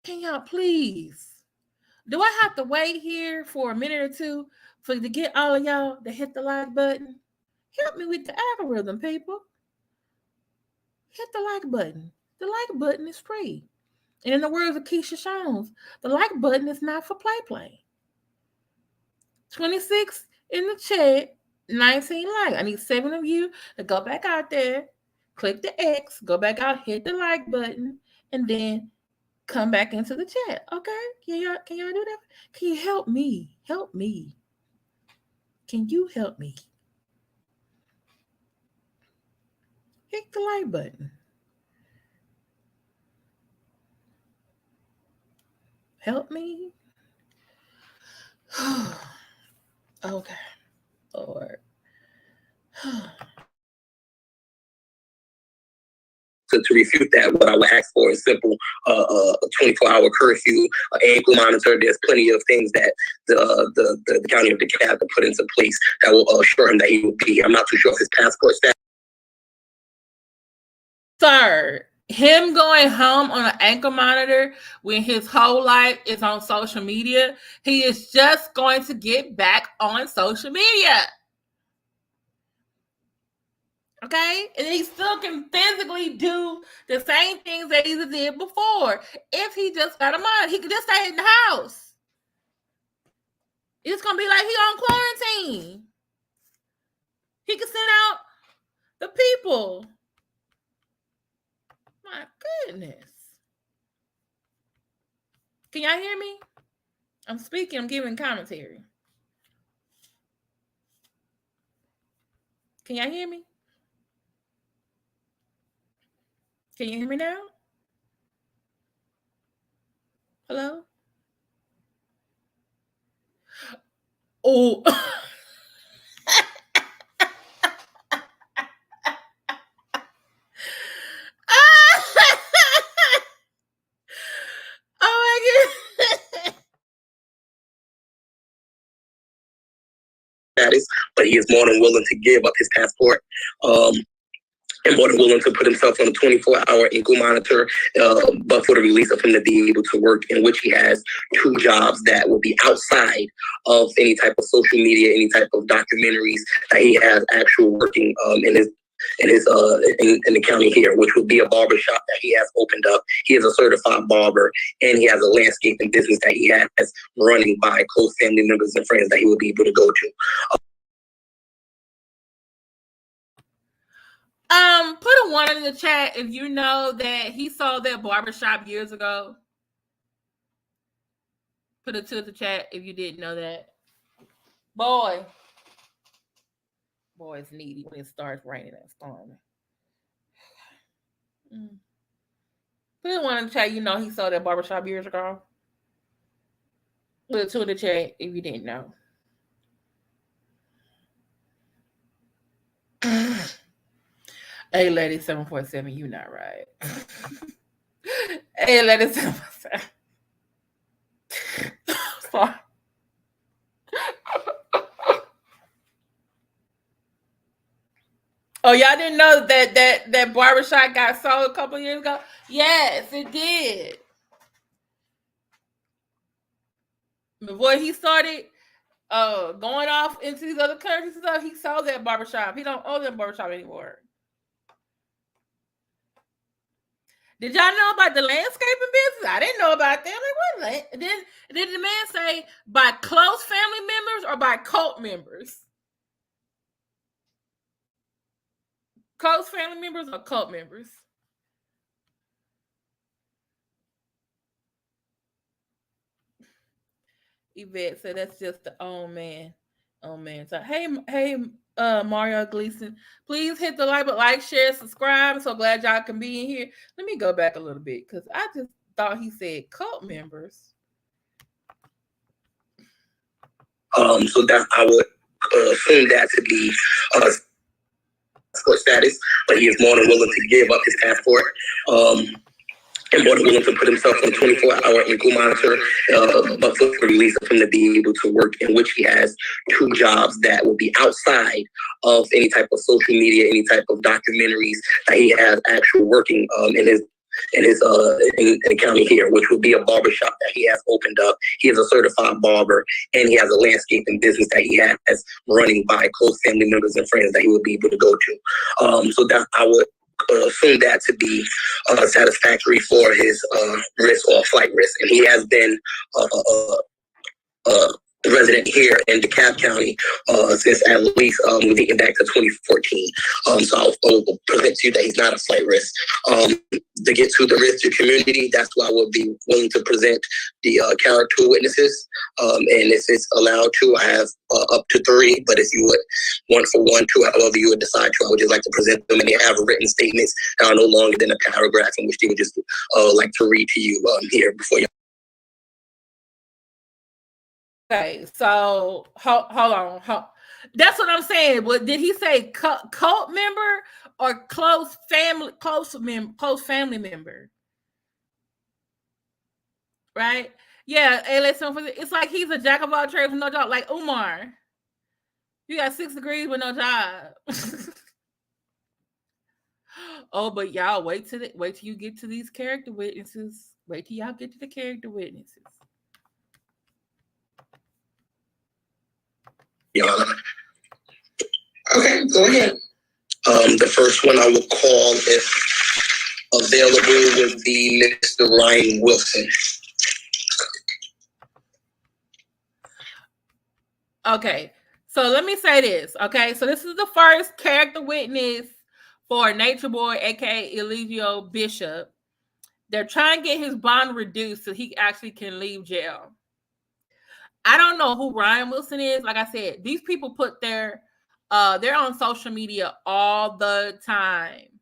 Speaker 1: y'all please? Do I have to wait here for a minute or two to get all of y'all to hit the like button? Help me with the algorithm, people. Hit the like button. The like button is free. And in the words of Keisha Jones, the like button is not for play. 26 in the chat, 19 likes. I need 7 of you to go back out there, click the X, go back out, hit the like button, and then come back into the chat. Okay? Can y'all do that? Can you help me? Help me. Can you help me? Hit the like button. Help me. Okay. Lord.
Speaker 2: To refute that, what I would ask for is simple: a 24-hour curfew, an ankle monitor. There's plenty of things that the county of DeKalb can put into place that will assure him that he will be here. I'm not too sure if his passport status.
Speaker 1: Sir, him going home on an ankle monitor when his whole life is on social media, he is just going to get back on social media. Okay? And he still can physically do the same things that he did before. If he just got a mind, he could just stay in the house. It's going to be like he on quarantine. He can send out the people. My goodness. Can y'all hear me? I'm speaking. I'm giving commentary. Can y'all hear me? Can you hear me now? Hello? Oh. Oh my goodness.
Speaker 2: Status, but he is more than willing to give up his passport. And more than willing to put himself on a 24-hour ankle monitor, but for the release of him to be able to work, in which he has 2 jobs that will be outside of any type of social media, any type of documentaries that he has actual working in the county here, which will be a barber shop that he has opened up. He is a certified barber, and he has a landscaping business that he has running by close family members and friends that he will be able to go to.
Speaker 1: Put a 1 in the chat if you know that he sold that barbershop years ago. Put a 2 in the chat if you didn't know that. Boy, it's needy when it starts raining and storming. Put a 1 in the chat, you know he sold that barbershop years ago. Put a 2 in the chat if you didn't know. Hey, lady 747, you not right. Hey, lady 747. Sorry. Oh, y'all didn't know that barbershop got sold a couple years ago? Yes, it did. Before he started going off into these other countries and stuff, he sold that barbershop. He don't own that barbershop anymore. Did y'all know about the landscaping business? I didn't know about them. Like, what? Did the man say by close family members or by cult members? Close family members or cult members? Yvette said that's just the old man. Oh man. So hey, Mario Gleason, please hit the like, share, subscribe. I'm so glad y'all can be in here. Let me go back a little bit because I just thought he said cult members.
Speaker 2: So that I would assume that to be passport status, but he is more than willing to give up his passport. And more than willing to put himself on 24-hour ankle monitor, but for release of him to be able to work, in which he has 2 jobs that will be outside of any type of social media, any type of documentaries that he has actual working in the county here, which would be a barbershop that he has opened up. He is a certified barber, and he has a landscaping business that he has running by close family members and friends that he would be able to go to. So that I would assume that to be satisfactory for his risk or flight risk. And he has been resident here in DeKalb County since at least we dating back to 2014. So I'll present to you that he's not a flight risk. To get to the risk to community, that's why I would be willing to present the character witnesses. And if it's allowed to, I have up to 3. But if you would 1 for 1, 2, however you would decide to, I would just like to present them, and they have written statements that are no longer than a paragraph, in which they would just like to read to you here before you.
Speaker 1: Okay, so hold on. That's what I'm saying. But did he say cult member or close family member? Right? Yeah. Hey, listen, it's like he's a jack of all trades with no job. Like Umar, you got 6 degrees with no job. Oh, but y'all wait till you get to these character witnesses. Wait till y'all get to the character witnesses.
Speaker 2: Yeah.
Speaker 3: Okay, go ahead.
Speaker 2: The first one I will call, if available, would be Mr. Ryan Wilson.
Speaker 1: Okay, so let me say this. Okay, so this is the first character witness for Nature Boy, aka Eligio Bishop. They're trying to get his bond reduced so he actually can leave jail. I don't know who Ryan Wilson is. Like I said, these people put they're on social media all the time.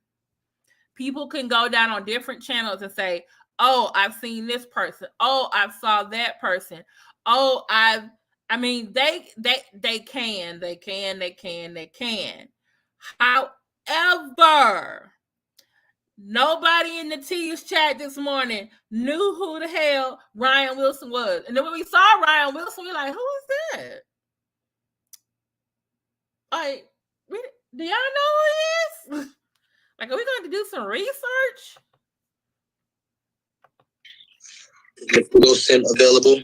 Speaker 1: People can go down on different channels and say, "Oh, I've seen this person. Oh, I saw that person. Oh, I mean, they can. However, nobody in the T's chat this morning knew who the hell Ryan Wilson was. And then when we saw Ryan Wilson, we were like, who is that? Like, do y'all know who he is? Like, are we going to do some research?
Speaker 2: Mr. Wilson available?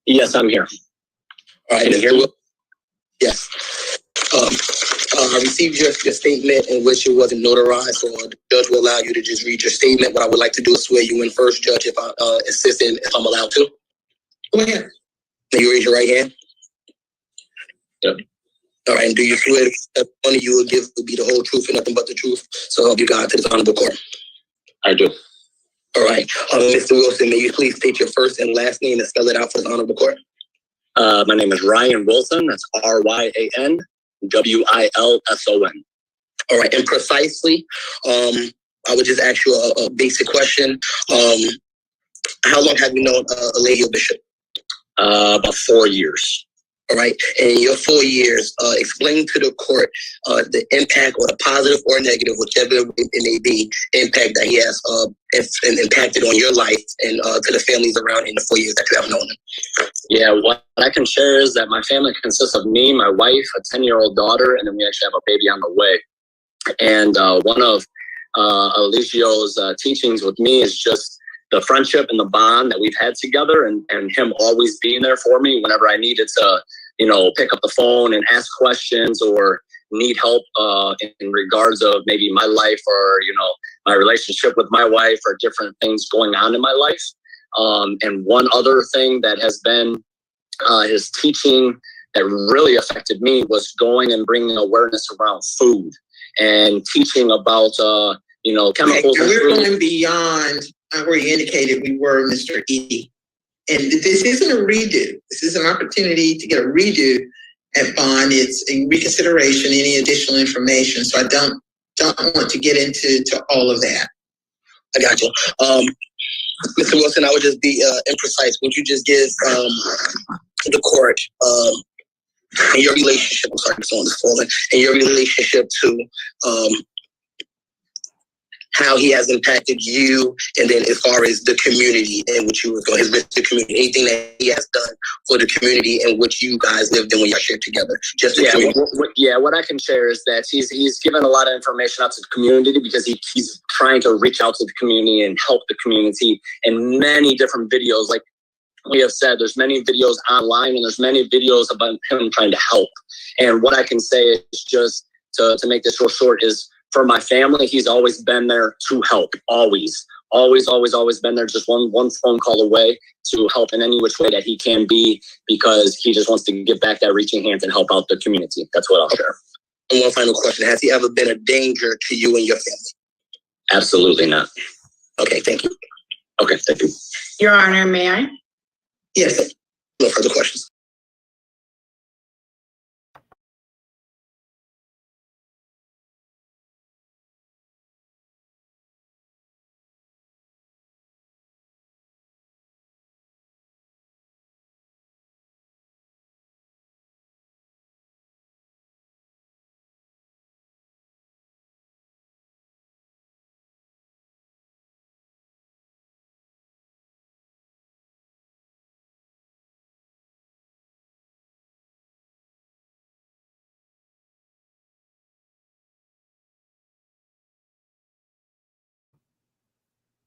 Speaker 6: Yes, I'm here.
Speaker 2: All right, here. Yes. I received your statement in which it wasn't notarized, so the judge will allow you to just read your statement. What I would like to do is swear you in first, Judge, if I insist in, if I'm allowed to.
Speaker 3: Go ahead.
Speaker 2: Can you raise your right hand?
Speaker 6: Yep.
Speaker 2: All right, and do you swear that the money you will give will be the whole truth and nothing but the truth? So help you God to this honorable court.
Speaker 6: I do.
Speaker 2: All right. Mr. Wilson, may you please state your first and last name and spell it out for the honorable court?
Speaker 6: My name is Ryan Wilson. That's RyanWilson.
Speaker 2: All right, and precisely, I would just ask you a basic question. How long have you known Eligio Bishop?
Speaker 6: About 4 years.
Speaker 2: All right, and in your 4 years, explain to the court the impact, or the positive or negative, whichever it may be, impact that he has impacted on your life and to the families around in the 4 years that you have known him.
Speaker 6: Yeah, what I can share is that my family consists of me, my wife, a 10-year-old daughter, and then we actually have a baby on the way. And one of Eligio's teachings with me is just the friendship and the bond that we've had together, and him always being there for me whenever I needed to, pick up the phone and ask questions, or, need help in regards of maybe my life or, my relationship with my wife or different things going on in my life. And one other thing that has been his teaching that really affected me was going and bringing awareness around food and teaching about, chemicals.
Speaker 5: Okay, we're going beyond where you indicated we were, Mr. E. And this isn't a redo. This is an opportunity to get a redo at bond. It's a reconsideration, any additional information. So I don't want to get into all of that.
Speaker 2: I got you. Mr. Wilson, I would just be imprecise. Would you just give the court and your relationship, I'm sorry, it's on this phone, and your relationship to how he has impacted you, and then as far as the community in which you were going, the community, anything that he has done for the community in which you guys lived in when y'all shared together. Just
Speaker 6: what I can share is that he's given a lot of information out to the community because he's trying to reach out to the community and help the community in many different videos. Like we have said, there's many videos online and there's many videos about him trying to help. And what I can say is just to make this real short is, for my family, he's always been there to help. Always been there. Just one phone call away to help in any which way that he can be, because he just wants to give back that reaching hand and help out the community. That's what I'll share.
Speaker 2: And one final question. Has he ever been a danger to you and your family?
Speaker 6: Absolutely not.
Speaker 2: Okay, thank you.
Speaker 6: Okay, thank you.
Speaker 4: Your Honor, may I?
Speaker 2: Yes. No further questions.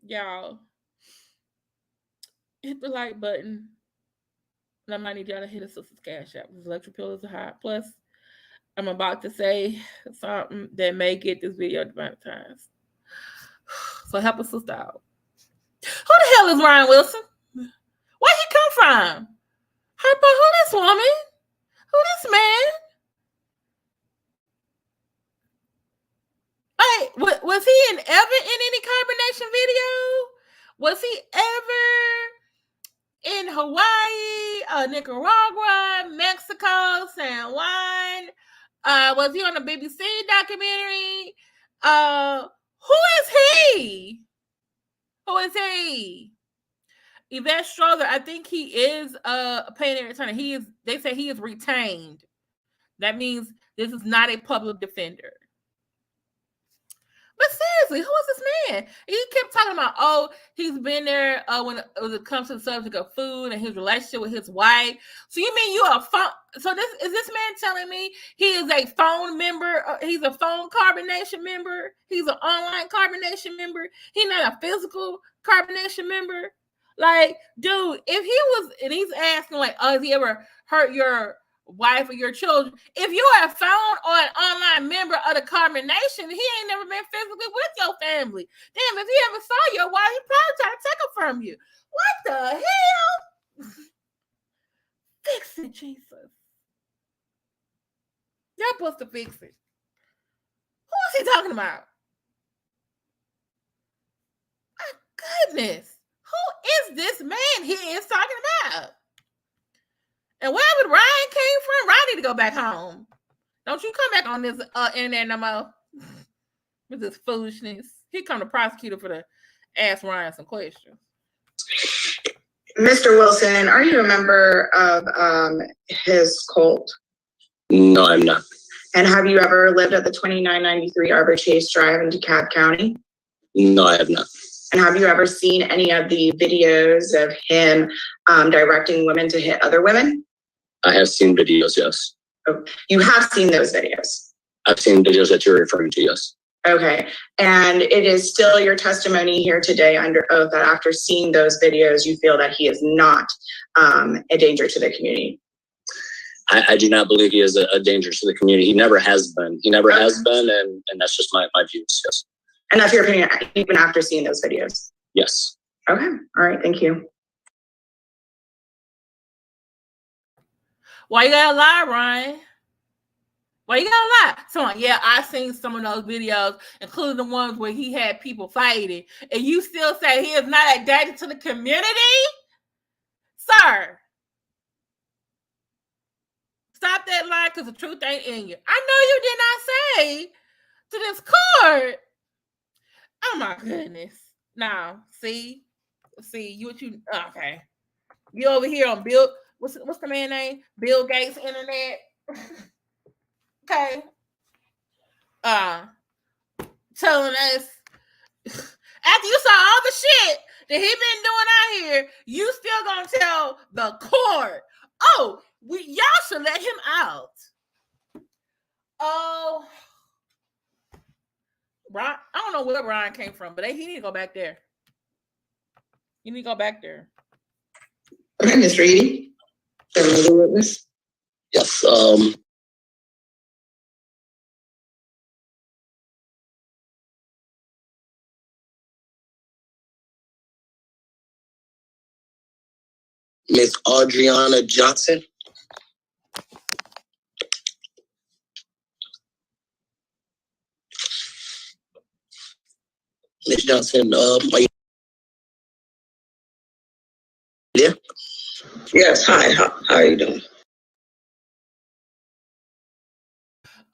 Speaker 1: Y'all, hit the like button. And I might need y'all to hit a sister's cash app. Electric pill is hot. Plus, I'm about to say something that may get this video demonetized. So help a sister out. Who the hell is Ryan Wilson? Where he come from? Who this woman? Who this man? Wait, was he ever in any carbonation video? Was he ever in Hawaii, Nicaragua, Mexico, San Juan? Was he on a BBC documentary? Who is he? Who is he? Yvette Strother, I think he is a paying attorney. They say he is retained. That means this is not a public defender. But seriously, who is this man? He kept talking about, he's been there when it comes to the subject of food and his relationship with his wife. So you mean you are phone? So is this man telling me he is a phone member? He's a phone carbonation member. He's an online carbonation member. He's not a physical carbonation member. Like, dude, if he was, and he's asking like, has he ever hurt your wife or your children? If you are a phone or an online member of the carbonation, he ain't never been physically with your family. Damn, if he ever saw your wife, he probably tried to take her from you. What the hell? Fix it, Jesus. Y'all supposed to fix it. Who is he talking about? My goodness. Who is this man he is talking about? And wherever Ryan came from, Ryan need to go back home. Don't you come back on this internet no more with this foolishness. He come to prosecutor for the ask Ryan some questions.
Speaker 4: Mr. Wilson, are you a member of his cult?
Speaker 6: No, I'm not.
Speaker 4: And have you ever lived at the 2993 Arbor Chase Drive in DeKalb County?
Speaker 6: No, I have not.
Speaker 4: And have you ever seen any of the videos of him directing women to hit other women?
Speaker 6: I have seen videos, yes.
Speaker 4: Oh, you have seen those videos?
Speaker 6: I've seen videos that you're referring to, yes.
Speaker 4: Okay. And it is still your testimony here today under oath that after seeing those videos, you feel that he is not a danger to the community?
Speaker 6: I do not believe he is a danger to the community. He never has been. He never has been, and that's just my views. Yes.
Speaker 4: And that's your opinion, even after seeing those videos?
Speaker 6: Yes.
Speaker 4: Okay. All right. Thank you.
Speaker 1: Why you gotta lie, Ryan? Why you gotta lie? Someone, yeah, I've seen some of those videos, including the ones where he had people fighting, and you still say he is not a danger to the community? Sir, stop that lie, because the truth ain't in you. I know you did not say to this court. Oh my goodness. Now, see, okay. You over here on Bill, what's the man name? Bill Gates internet. Okay. Telling us after you saw all the shit that he been doing out here, you still gonna tell the court, oh, y'all should let him out. Oh, Brian, I don't know where Brian came from, but he need to go back there. You need to go back there.
Speaker 5: Okay, Ms. Reedy, another witness.
Speaker 6: Yes.
Speaker 2: Miss Adriana Johnson. Miss Johnson, are you there?
Speaker 5: Yes, hi, how are you doing?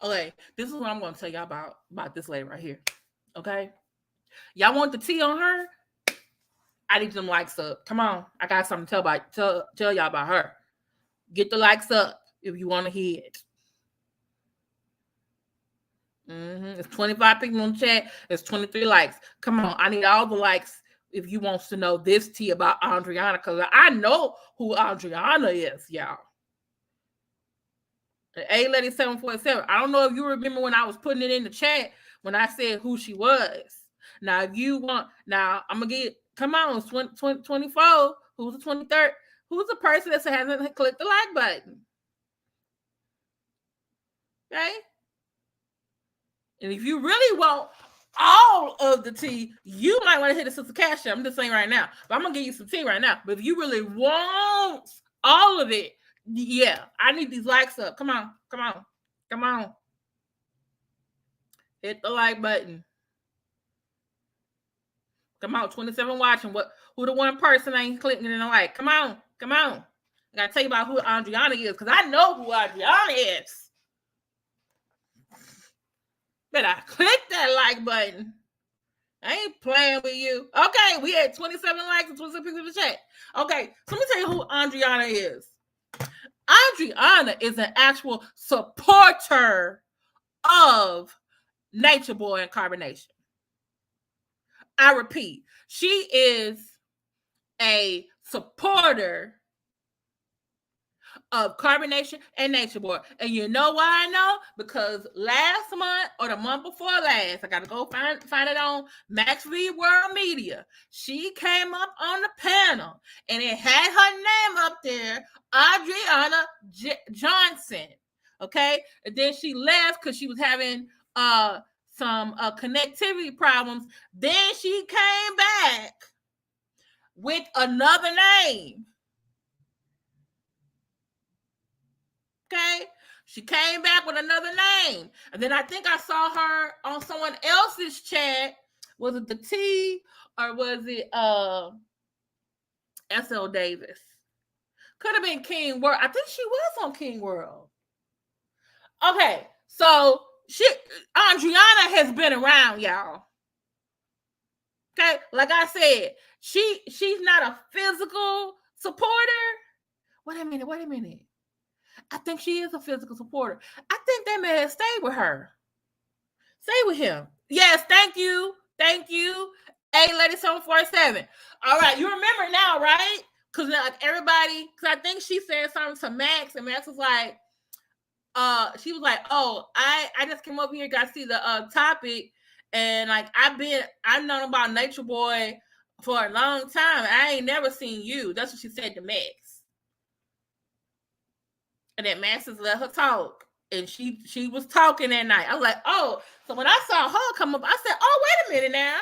Speaker 1: Okay, this is what I'm going to tell y'all about this lady right here. Okay, y'all want the tea on her? I need them likes up. Come on, I got something to tell y'all about her. Get the likes up if you want to hear it. It's 25 people on the chat. It's 23 likes. Come on, I need all the likes if you want to know this tea about Adriana, because I know who Adriana is, y'all. A-Lady 747. I don't know if you remember when I was putting it in the chat when I said who she was. Now, if you want, now I'm gonna get. Come on, it's 24. Who's the 23rd? Who's the person that hasn't clicked the like button? Okay. And if you really want all of the tea, you might want to hit the Sister Cash. I'm just saying right now. But I'm gonna give you some tea right now. But if you really want all of it, yeah, I need these likes up. Come on, come on, come on. Hit the like button. Come on, 27 watching. Who the one person ain't clicking in the like? Come on, come on. I gotta tell you about who Adriana is, because I know who Adriana is. Better click that like button. I ain't playing with you. Okay, we had 27 likes and 27 people in the chat. Okay, so let me tell you who Adriana is. Adriana is an actual supporter of Nature Boy and Carbonation. I repeat, she is a supporter of Carbonation and Nature Boy. And you know why I know? Because last month or the month before last, I got to go find it on Max V World Media. She came up on the panel and it had her name up there, Adriana Johnson. Okay? And then she left because she was having some connectivity problems. Then she came back with another name. Okay, she came back with another name, and then I think I saw her on someone else's chat. Was it the T or was it S.L. Davis? Could have been King World. I think she was on King World. Okay, so Adriana has been around, y'all. Okay, like I said, she's not a physical supporter. Wait a minute. I think she is a physical supporter. I think that man stay with her. Stay with him. Yes, thank you. A-Lady 747. All right, you remember now, right? Because like everybody, because I think she said something to Max, and Max was like, she was like, oh, I just came over here, got to see the topic, and like I've known about Nature Boy for a long time. I ain't never seen you. That's what she said to Max. and that Masters let her talk. And she was talking that night. I was like, oh, so when I saw her come up, I said, oh, wait a minute now.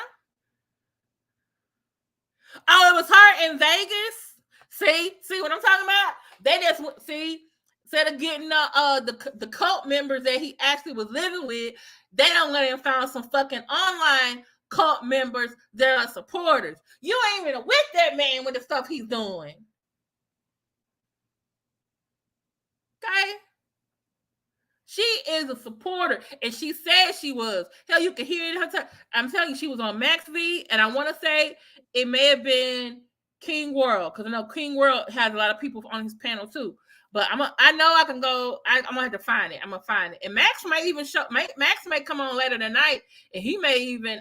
Speaker 1: Oh, it was her in Vegas. See what I'm talking about? They just instead of getting the cult members that he actually was living with, they don't let him find some fucking online cult members that are supporters. You ain't even with that man with the stuff he's doing. Okay? She is a supporter, and she said she was. Hell, you can hear it in her I'm telling you, she was on Max V, and I want to say it may have been King World, because I know King World has a lot of people on his panel too. But I know I can go. I'm gonna have to find it. I'm gonna find it, and Max may even Max may come on later tonight, and he may even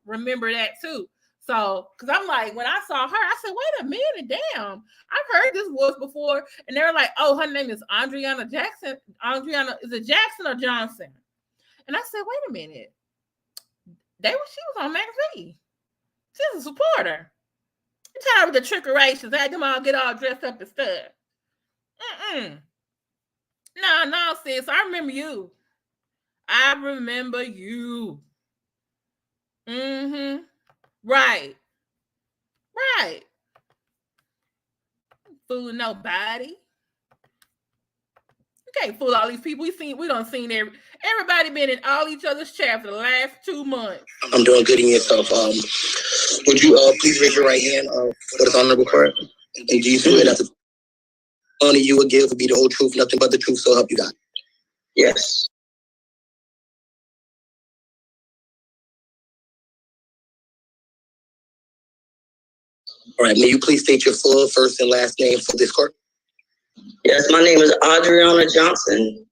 Speaker 1: remember that too. So, because I'm like, when I saw her, I said, wait a minute, damn, I've heard this voice before. And they were like, oh, her name is Adriana Jackson. Adriana, is it Jackson or Johnson? And I said, wait a minute. She was on Max V. She's a supporter. You tired with the trickerations. I had them all get all dressed up and stuff. No, sis. I remember you. Right. Fooling nobody. You can't fool all these people. We done seen everybody been in all each other's chat for the last 2 months.
Speaker 2: I'm doing good in yourself. Would you please raise your right hand for this honorable court? And do you swear that the honor you would give would be the whole truth, nothing but the truth, so help you God? Yes. All right, may you please state your full first and last name for this court?
Speaker 7: Yes, my name is Adriana Johnson.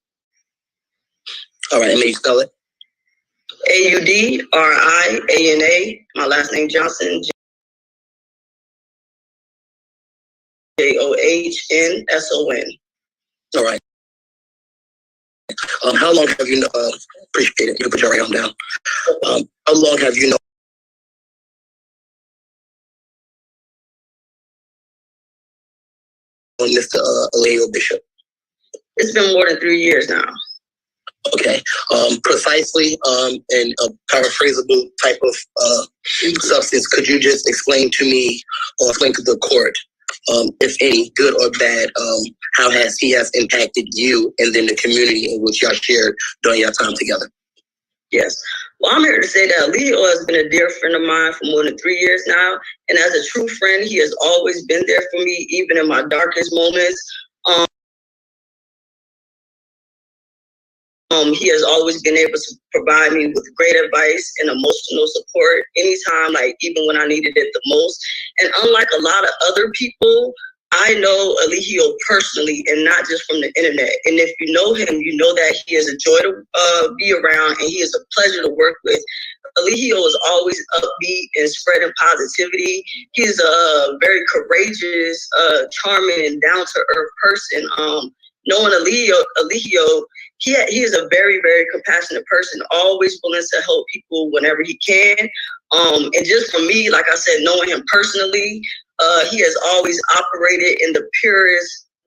Speaker 2: All right, and may you spell it?
Speaker 7: Audriana. My last name Johnson. Johnsson.
Speaker 2: All right. How long have you known? Appreciate it. You can put your right arm down. How long have you known Mr. Alejo Bishop?
Speaker 7: It's been more than 3 years now.
Speaker 2: Okay. Precisely, and a paraphrasable type of substance. Could you just explain to me or explain to the court, if any, good or bad, how he has impacted you and then the community in which y'all shared during your time together?
Speaker 7: Yes. Well, I'm here to say that Alejo has been a dear friend of mine for more than 3 years now. And as a true friend, he has always been there for me, even in my darkest moments. He has always been able to provide me with great advice and emotional support anytime, like even when I needed it the most. And unlike a lot of other people, I know Alejo personally and not just from the internet. And if you know him, you know that he is a joy to be around and he is a pleasure to work with. Alejo is always upbeat and spreading positivity. He's a very courageous, charming, and down-to-earth person. Knowing Alejo, he is a very, very compassionate person, always willing to help people whenever he can. And just for me, like I said, knowing him personally, he has always operated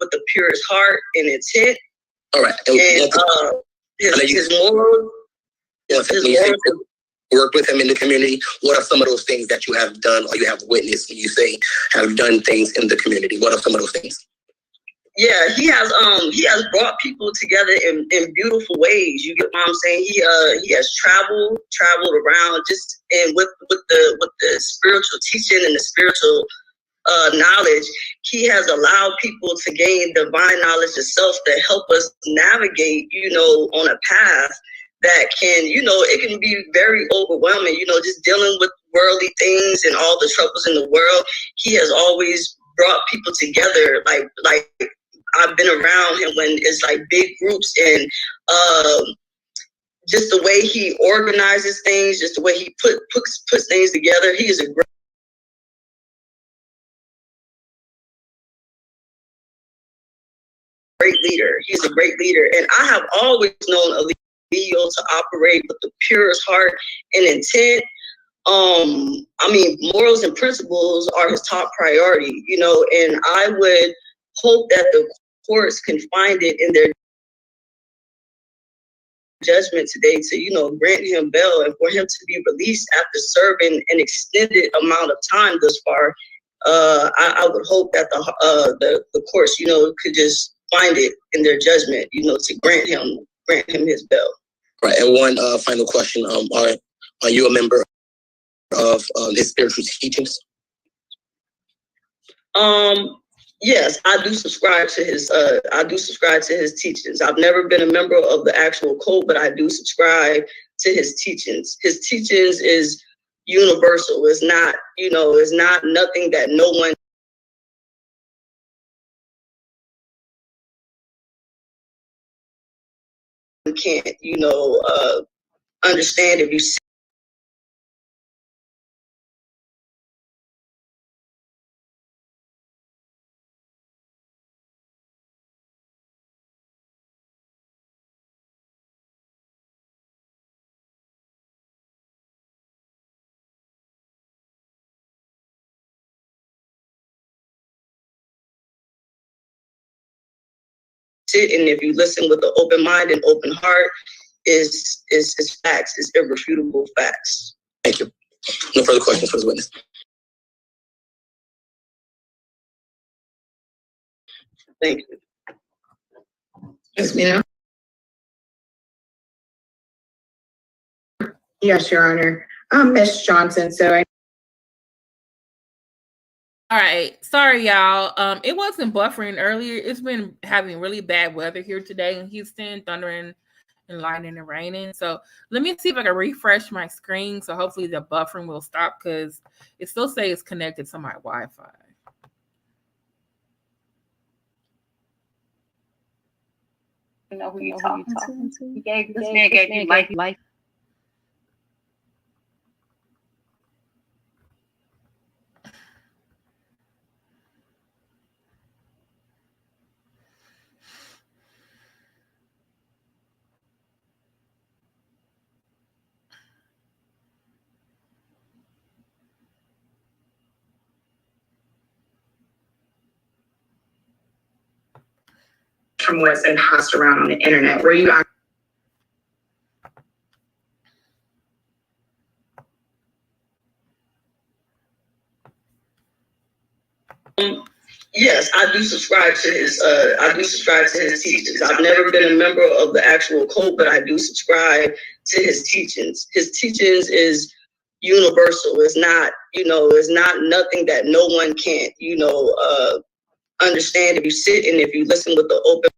Speaker 7: with the purest heart and intent.
Speaker 2: All right.
Speaker 7: And his morals.
Speaker 2: Work with him in the community. What are some of those things that you have done or you have witnessed when you say have done things in the community? What are some of those things?
Speaker 7: Yeah, he has brought people together in beautiful ways. You get what I'm saying? He has traveled around just and with the spiritual teaching and the spiritual knowledge, he has allowed people to gain divine knowledge of self that help us navigate, on a path that can, it can be very overwhelming, just dealing with worldly things and all the troubles in the world. He has always brought people together, like I've been around him when it's like big groups, and just the way he organizes things, just the way he puts things together. He is a great leader. He's a great leader, and I have always known Alejo to operate with the purest heart and intent. Morals and principles are his top priority, and I would hope that the courts can find it in their judgment today to, grant him bail and for him to be released after serving an extended amount of time thus far, I would hope that the courts, could just find it in their judgment, to grant him his bail.
Speaker 2: Right. And one final question: are you a member of his spiritual teachings?
Speaker 7: Yes, I do subscribe to his teachings. I've never been a member of the actual cult, but I do subscribe to his teachings. His teachings is universal. It's not, it's not nothing that no one can't, understand if you see. And if you listen with an open mind and open heart, is facts, is irrefutable facts.
Speaker 2: Thank you. No further questions for the witness.
Speaker 7: Thank you.
Speaker 5: Yes, Mina?
Speaker 4: Yes, Your Honor. Ms. Johnson,
Speaker 1: All right. Sorry, y'all. It wasn't buffering earlier. It's been having really bad weather here today in Houston, thundering and lightning and raining. So let me see if I can refresh my screen. So hopefully the buffering will stop because it still says it's connected to my Wi-Fi.
Speaker 8: You know who you're talking to. This man gave you life.
Speaker 4: from what's been passed around on the internet, were you
Speaker 7: Yes, I do subscribe to his teachings. I've never been a member of the actual cult, but I do subscribe to his teachings. His teachings is universal. It's not, it's not nothing that no one can't, understand if you sit and if you listen with the open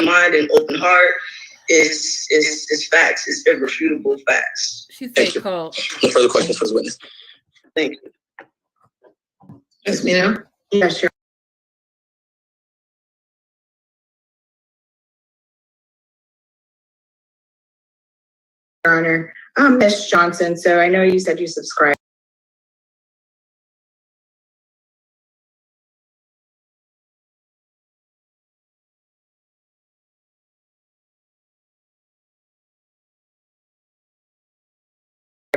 Speaker 7: mind and open heart. Is facts. It's irrefutable facts.
Speaker 1: She said cult.
Speaker 2: No further questions for the witness.
Speaker 7: Thank you.
Speaker 5: Yes, Mina?
Speaker 4: Yes, sure. Your Honor. Ms. Johnson, so I know you said you subscribe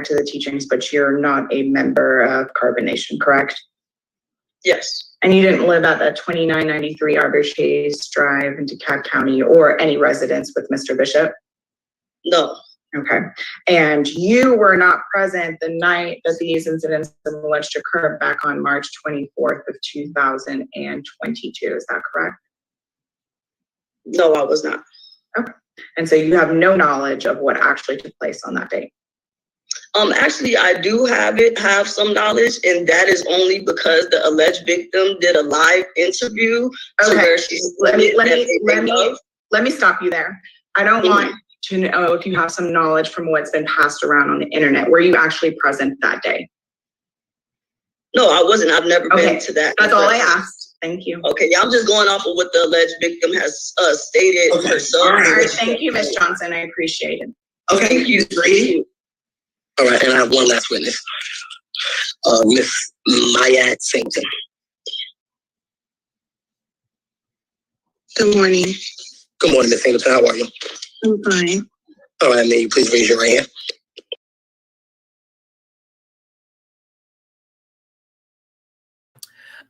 Speaker 4: to the teachings, but you're not a member of Carbonation, correct?
Speaker 7: Yes.
Speaker 4: And you didn't live at that 2993 Arbor Chase Drive in DeKalb County or any residence with Mr. Bishop?
Speaker 7: No.
Speaker 4: Okay. And you were not present the night that these incidents alleged occurred back on March 24th of 2022, is that correct?
Speaker 7: No, I was not.
Speaker 4: Okay. And so you have no knowledge of what actually took place on that date?
Speaker 7: Actually, I do have some knowledge, and that is only because the alleged victim did a live interview.
Speaker 4: Okay.
Speaker 7: Where she's
Speaker 4: let me stop you there. I don't want to know if you have some knowledge from what's been passed around on the internet. Were you actually present that day?
Speaker 7: No, I wasn't. I've never been to that.
Speaker 4: That's all I asked. Thank you.
Speaker 7: Okay, yeah, I'm just going off of what the alleged victim has stated herself.
Speaker 4: All right, thank you, Ms. Johnson. I appreciate it.
Speaker 7: Okay, thank you, Desiree.
Speaker 2: All right, and I have one last witness. Miss Maya Singleton.
Speaker 9: Good morning.
Speaker 2: Good morning, Miss Singleton. How are you?
Speaker 9: I'm fine.
Speaker 2: All right, may you please raise your right hand?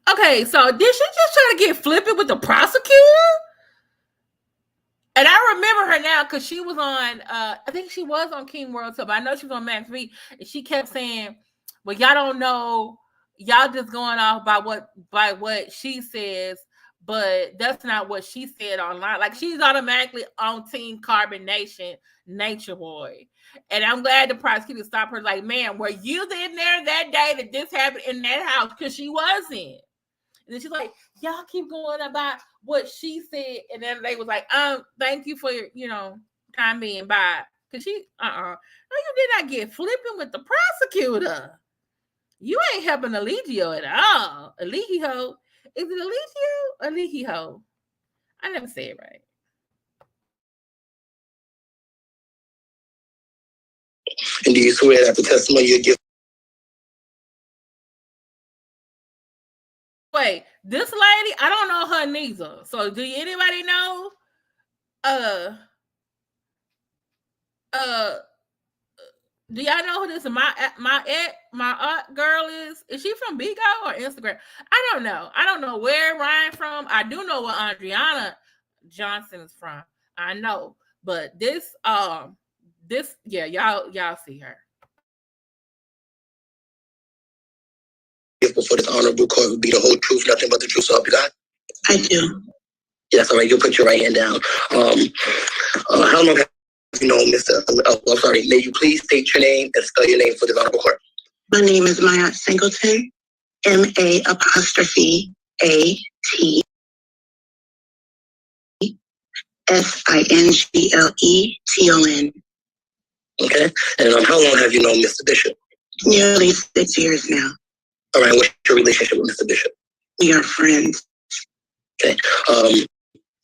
Speaker 1: Okay, so did she just try to get flippant with the prosecutor? And I remember her now because she was on, I think she was on King World Tour, but I know she was on Max V, and she kept saying, well, y'all don't know, y'all just going off by what she says, but that's not what she said online. Like, she's automatically on Team Carbonation, Nature Boy. And I'm glad the prosecutor stopped her. Like, man, were you in there that day that this happened in that house? Because she wasn't. And then she's like, y'all keep going about what she said. And then they was like, thank you for your, time being by. Because she, no, you did not get flipping with the prosecutor. You ain't helping Eligio at all. Eligio. Is it Eligio or Eligio? I never say it right.
Speaker 2: And do you swear that the testimony you give?
Speaker 1: Wait, this lady, I don't know her neither. So do anybody know? Do y'all know who this my aunt girl is? Is she from Bigo or Instagram? I don't know. I don't know where Ryan from. I do know where Adriana Johnson is from. I know, but this yeah, y'all see her.
Speaker 2: Before this honorable court would be the whole truth, nothing but the truth. So help you God.
Speaker 3: I do.
Speaker 2: Yes, all right. You'll put your right hand down. How long have you known Mr. I'm sorry. May you please state your name and spell your name for this honorable court?
Speaker 3: My name is Maya Singleton. MA''ATSINGLETON.
Speaker 2: Okay. And how long have you known Mr. Bishop?
Speaker 3: Nearly 6 years now.
Speaker 2: All right. What's your relationship with Mr. Bishop?
Speaker 3: We are friends.
Speaker 2: Okay.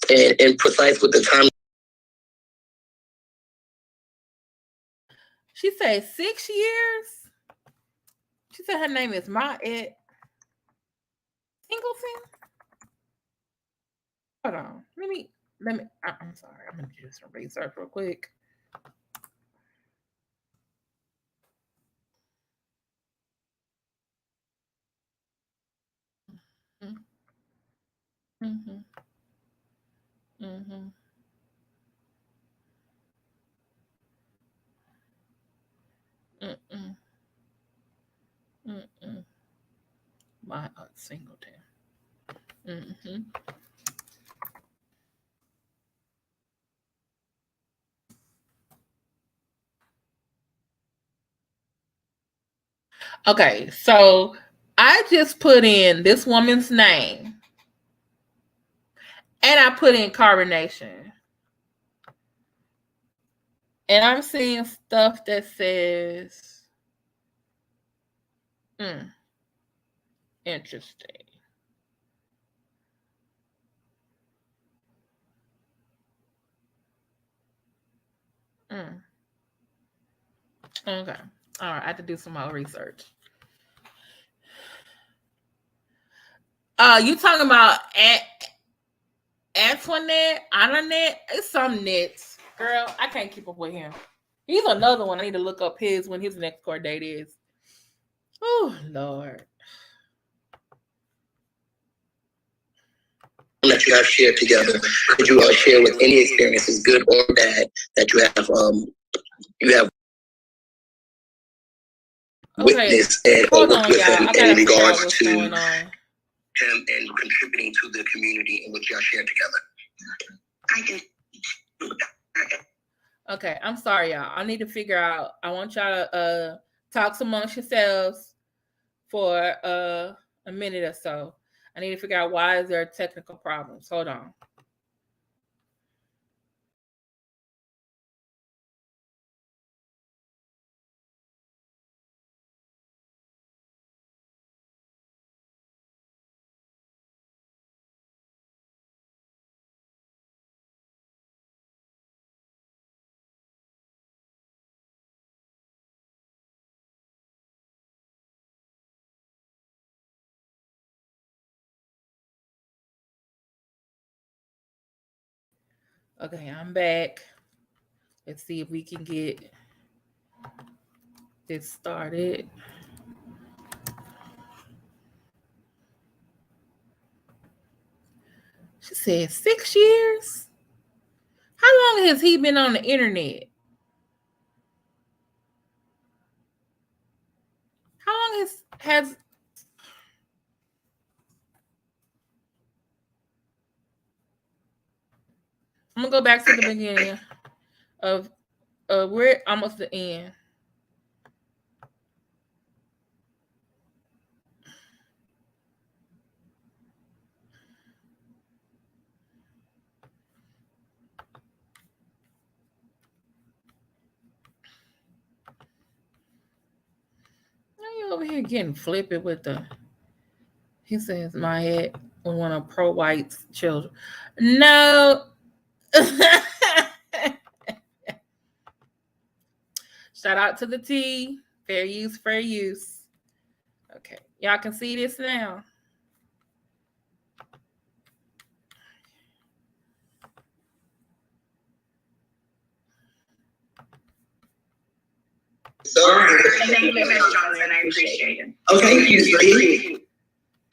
Speaker 2: And precise with the time.
Speaker 1: She said 6 years. She said her name is Maya Singleton. Hold on. Let me. I'm sorry. I'm gonna do some research real quick. Mm-hmm. Mm-hmm. Mm-mm. Mm-mm. My Singleton. Mm-hmm. Okay, so I just put in this woman's name and I put in carbonation. And I'm seeing stuff that says, interesting. Okay. All right. I have to do some more research. You talking about Antoinette? It's some nets. Girl, I can't keep up with him. He's another one. I need to look up when his next court date is. Oh, Lord.
Speaker 2: That you have shared together. Could you share with any experiences, good or bad, that you have witnessed and or worked with him in regards to him and contributing to the community in which y'all shared together?
Speaker 1: Okay, I'm sorry, y'all. I need to figure out. I want y'all to talk amongst yourselves for a minute or so. I need to figure out why is there technical problems. Hold on. Okay, I'm back. Let's see if we can get this started. She said 6 years? How long has he been on the internet? How long has I'm gonna go back to the beginning of we're almost the end. You over here getting flippy with the. He says my head was one of pro-white children. No. Shout out to the T. Fair use, fair use. Okay, y'all can see this now.
Speaker 4: Thank you, Ms. Johnson. I appreciate it.
Speaker 5: Okay, thank you, Desiree.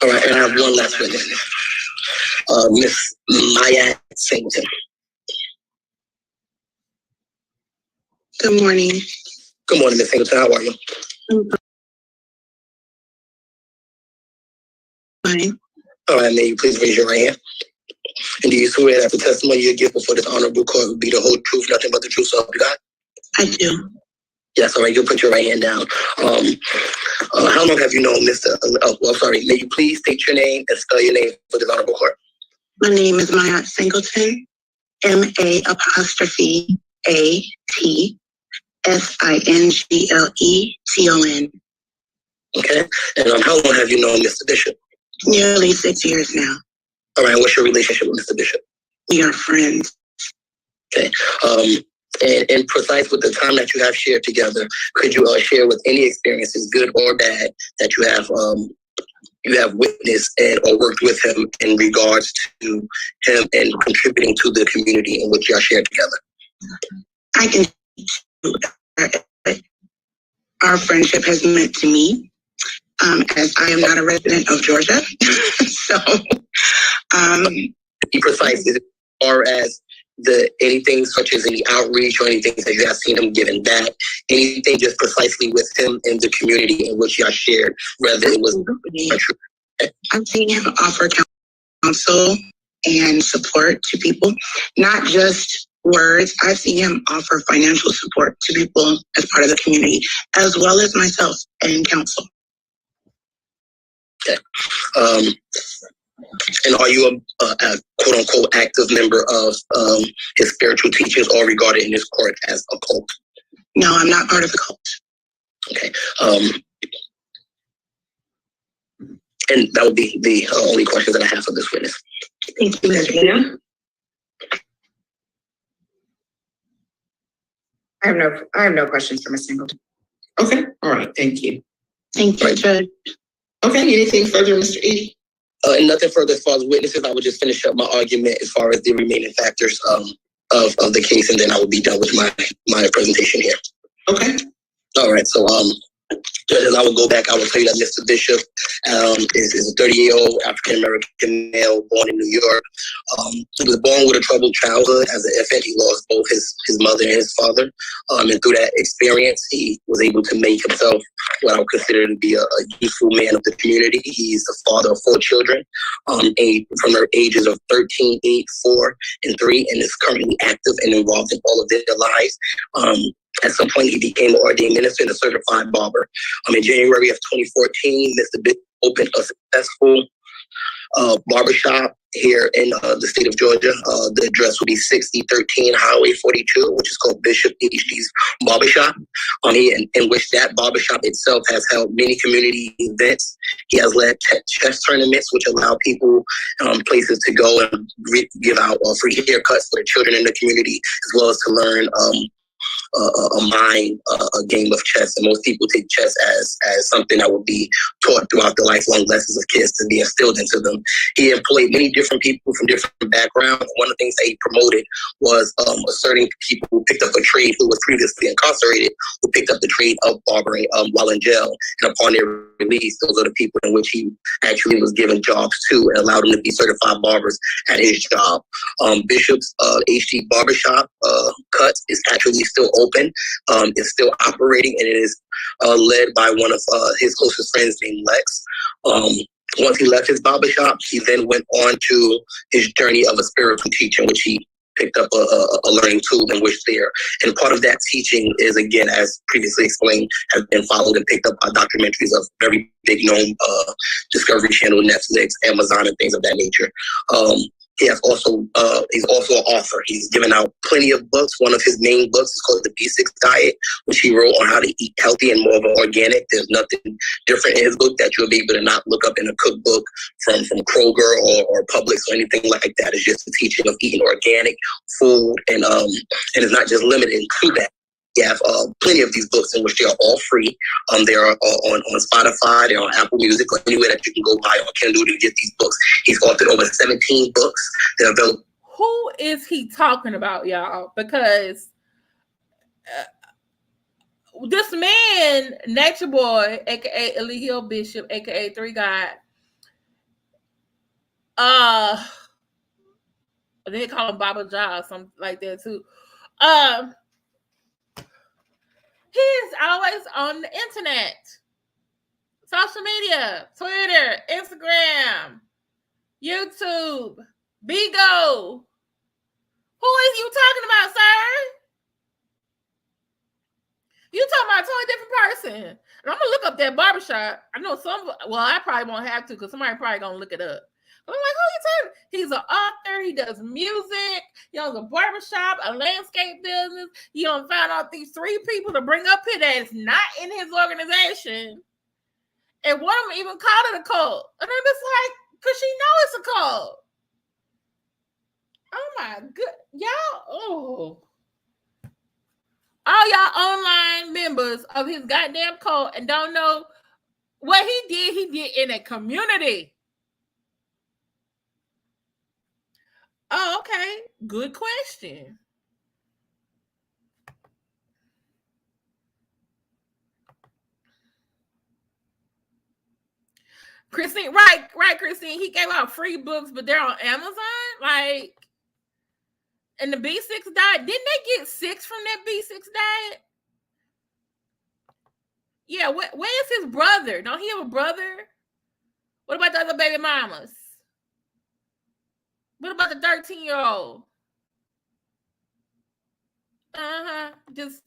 Speaker 2: All right, and I have one last witness. Miss Maya Singleton.
Speaker 9: Good morning.
Speaker 2: Good morning, Miss Singleton. How are you?
Speaker 9: Fine.
Speaker 2: All right, may you please raise your right hand? And do you swear that the testimony you give before this honorable court will be the whole truth, nothing but the truth, so help you God?
Speaker 9: I do.
Speaker 2: Yes, all right, you'll put your right hand down. How long have you known Mr. May you please state your name and spell your name for this honorable court?
Speaker 9: My name is Maya Singleton, MA'Singleton.
Speaker 2: Okay, and how long have you known Mr. Bishop?
Speaker 9: Nearly 6 years now.
Speaker 2: All right, what's your relationship with Mr. Bishop?
Speaker 9: We are friends.
Speaker 2: Okay, and precise with the time that you have shared together, could you share with any experiences, good or bad, that you have witnessed and or worked with him in regards to him and contributing to the community in which y'all shared together?
Speaker 9: I can. Our friendship has meant to me, as I am not a resident of Georgia. So,
Speaker 2: be precise, as far as anything such as any outreach or anything that you have seen him giving back, anything just precisely with him in the community in which y'all shared, whether it was.
Speaker 9: I've seen him offer counsel and support to people, not just words. I've seen him offer financial support to people as part of the community, as well as myself and counsel.
Speaker 2: Okay. And are you a quote unquote active member of his spiritual teachings or regarded in this court as a cult?
Speaker 9: No, I'm not part of the cult.
Speaker 2: Okay. And that would be the only questions that I have for this witness.
Speaker 9: Thank you, Adriana. I have no questions for Ms. Singleton.
Speaker 5: Okay, all right, thank you.
Speaker 9: Thank you, Judge.
Speaker 5: Okay, anything further, Mr. Edie?
Speaker 2: And nothing further as far as witnesses. I would just finish up my argument as far as the remaining factors of the case, and then I will be done with my presentation here.
Speaker 5: Okay.
Speaker 2: All right, so judges, I will go back. I will tell you that Mr. Bishop is a 30-year-old African-American male born in New York. He was born with a troubled childhood. As an infant, he lost both his mother and his father. And through that experience, he was able to make himself what I would consider to be a useful man of the community. He's the father of 4 children, from their ages of 13, 8, 4, and 3, and is currently active and involved in all of their lives. At some point, he became an ordained minister and a certified barber. In January of 2014, Mr. Bishop opened a successful barbershop here in the state of Georgia. The address will be 6013 Highway 42, which is called Bishop PhD's Barbershop, in which that barbershop itself has held many community events. He has led chess tournaments, which allow people places to go and give out free haircuts for the children in the community, as well as to learn a game of chess, and most people take chess as something that would be taught throughout the lifelong lessons of kids to be instilled into them. He employed many different people from different backgrounds. One of the things that he promoted was asserting people who picked up a trade who was previously incarcerated, who picked up the trade of barbering while in jail, and upon their release, those are the people in which he actually was given jobs to and allowed them to be certified barbers at his job. Bishop's HD Barbershop cut is actually still open. It's still operating, and it is led by one of his closest friends named Lex. Once he left his barbershop, he then went on to his journey of a spiritual teaching, which he picked up a learning tool in which there. And part of that teaching is, again, as previously explained, has been followed and picked up by documentaries of very big known Discovery Channel, Netflix, Amazon, and things of that nature. He's also an author. He's given out plenty of books. One of his main books is called The B6 Diet, which he wrote on how to eat healthy and more of an organic. There's nothing different in his book that you'll be able to not look up in a cookbook from Kroger or Publix or anything like that. It's just a teaching of eating organic food, and it's not just limited to that. You have plenty of these books in which they are all free. They are on Spotify, they're on Apple Music, or anywhere that you can go buy on Kindle to get these books. He's authored over 17 books. They're available.
Speaker 1: Who is he talking about, y'all? Because this man, Nature Boy, aka Eligio Bishop, aka Three God, they call him Baba Jah, something like that too. He's always on the internet, social media, Twitter, Instagram, YouTube, Bigo. Who is you talking about, sir? You talking about a totally different person. And I'm gonna look up that barbershop. I know I probably won't have to because somebody probably gonna look it up. But I'm like, who are you talking? He's an author. He does music. He owns a barbershop, a landscape business. You don't find out these three people to bring up here that is not in his organization. And one of them even called it a cult. And I'm just like, because she knows it's a cult. Oh my god. Y'all, oh. All y'all online members of his goddamn cult and don't know what he did in a community. Oh, okay. Good question. Christine, right, Christine. He gave out free books, but they're on Amazon. Like, and the B6 diet, didn't they get 6 from that B6 diet? Yeah, where's his brother? Don't he have a brother? What about the other baby mamas? What about the 13-year-old? Just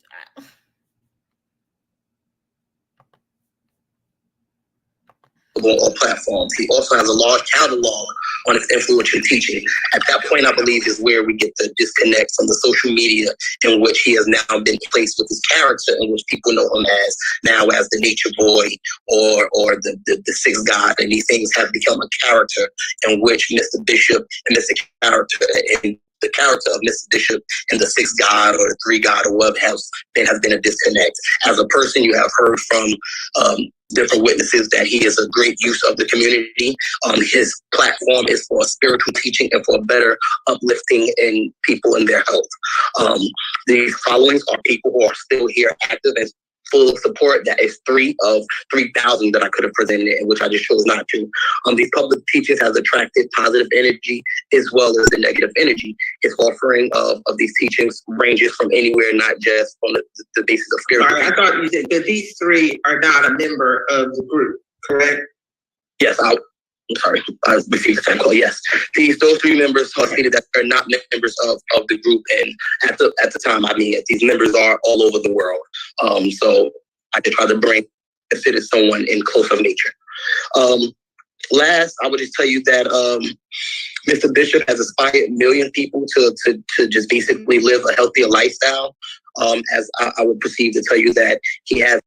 Speaker 2: on platforms. He also has a large catalog on his influential teaching. At that point, I believe, is where we get the disconnect from the social media in which he has now been placed with his character, in which people know him as the Nature Boy or the Sixth God, and these things have become a character in which Mr. Bishop and Mr. Character and the character of Mr. Bishop and the Sixth God or the Three God or whatever else, there has been a disconnect. As a person, you have heard from different witnesses that he is a great use of the community. His platform is for spiritual teaching and for better uplifting in people in their health. These followings are people who are still here active and full of support. That is 3 of 3,000 that I could have presented, in which I just chose not to. These public teachings has attracted positive energy as well as the negative energy. His offering of these teachings ranges from anywhere, not just on the basis of spiritual.
Speaker 5: Sorry, I thought you said that these 3 are not a member of the group, correct?
Speaker 2: Yes, I'm sorry, I received a phone call. Yes, those 3 members are stated that they're not members of the group, and at the time, I mean, these members are all over the world. So I could try to consider someone in close of nature. Last, I would just tell you that Mr. Bishop has inspired million people to just basically live a healthier lifestyle. As I would proceed to tell you that he has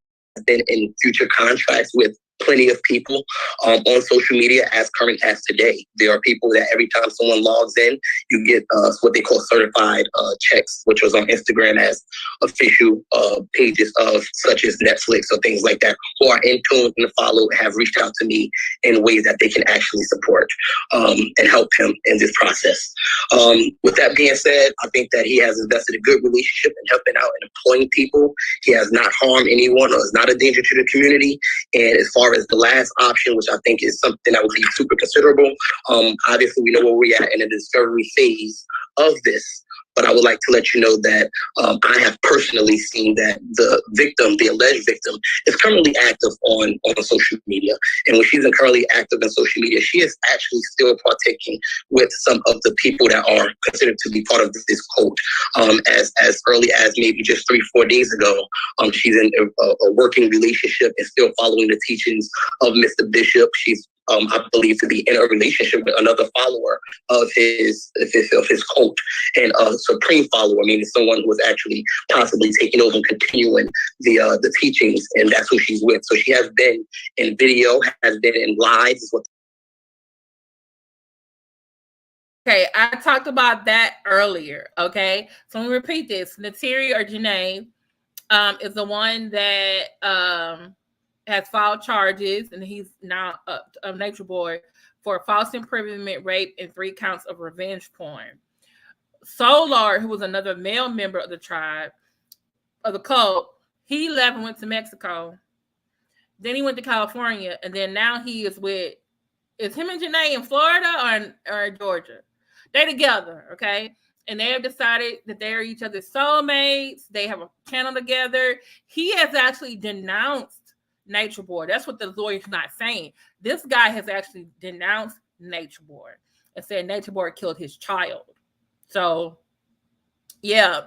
Speaker 2: been in future contracts with plenty of people on social media as current as today. There are people that every time someone logs in, you get what they call certified checks, which was on Instagram as official pages of such as Netflix or things like that, who are in tune and follow, have reached out to me in ways that they can actually support and help him in this process. With that being said, I think that he has invested a good relationship in helping out and employing people. He has not harmed anyone or is not a danger to the community. And as far as the last option, which I think is something that would be super considerable, obviously we know where we're at in the discovery phase of this. But I would like to let you know that I have personally seen that the victim, the alleged victim, is currently active on social media. And when she's currently active in social media, she is actually still partaking with some of the people that are considered to be part of this cult. As early as maybe just 3-4 days ago, she's in a working relationship and still following the teachings of Mr. Bishop. She's I believe to be in a relationship with another follower of his cult, and a supreme follower, meaning someone who was actually possibly taking over and continuing the teachings, and that's who she's with. So she has been in video, has been in lives.
Speaker 1: Okay, I talked about that earlier. Okay, so let me repeat this: Natiri or Janae is the one that has filed charges, and he's now a Nature Boy for false imprisonment, rape, and 3 counts of revenge porn. Solar, who was another male member of the tribe, of the cult, he left and went to Mexico. Then he went to California, and then now he is with, is him and Janae in Florida or Georgia? They're together, okay? And they have decided that they are each other's soulmates. They have a channel together. He has actually denounced Nature Boy. That's what the lawyer's not saying. This guy has actually denounced Nature Boy and said Nature Boy killed his child. So, yeah,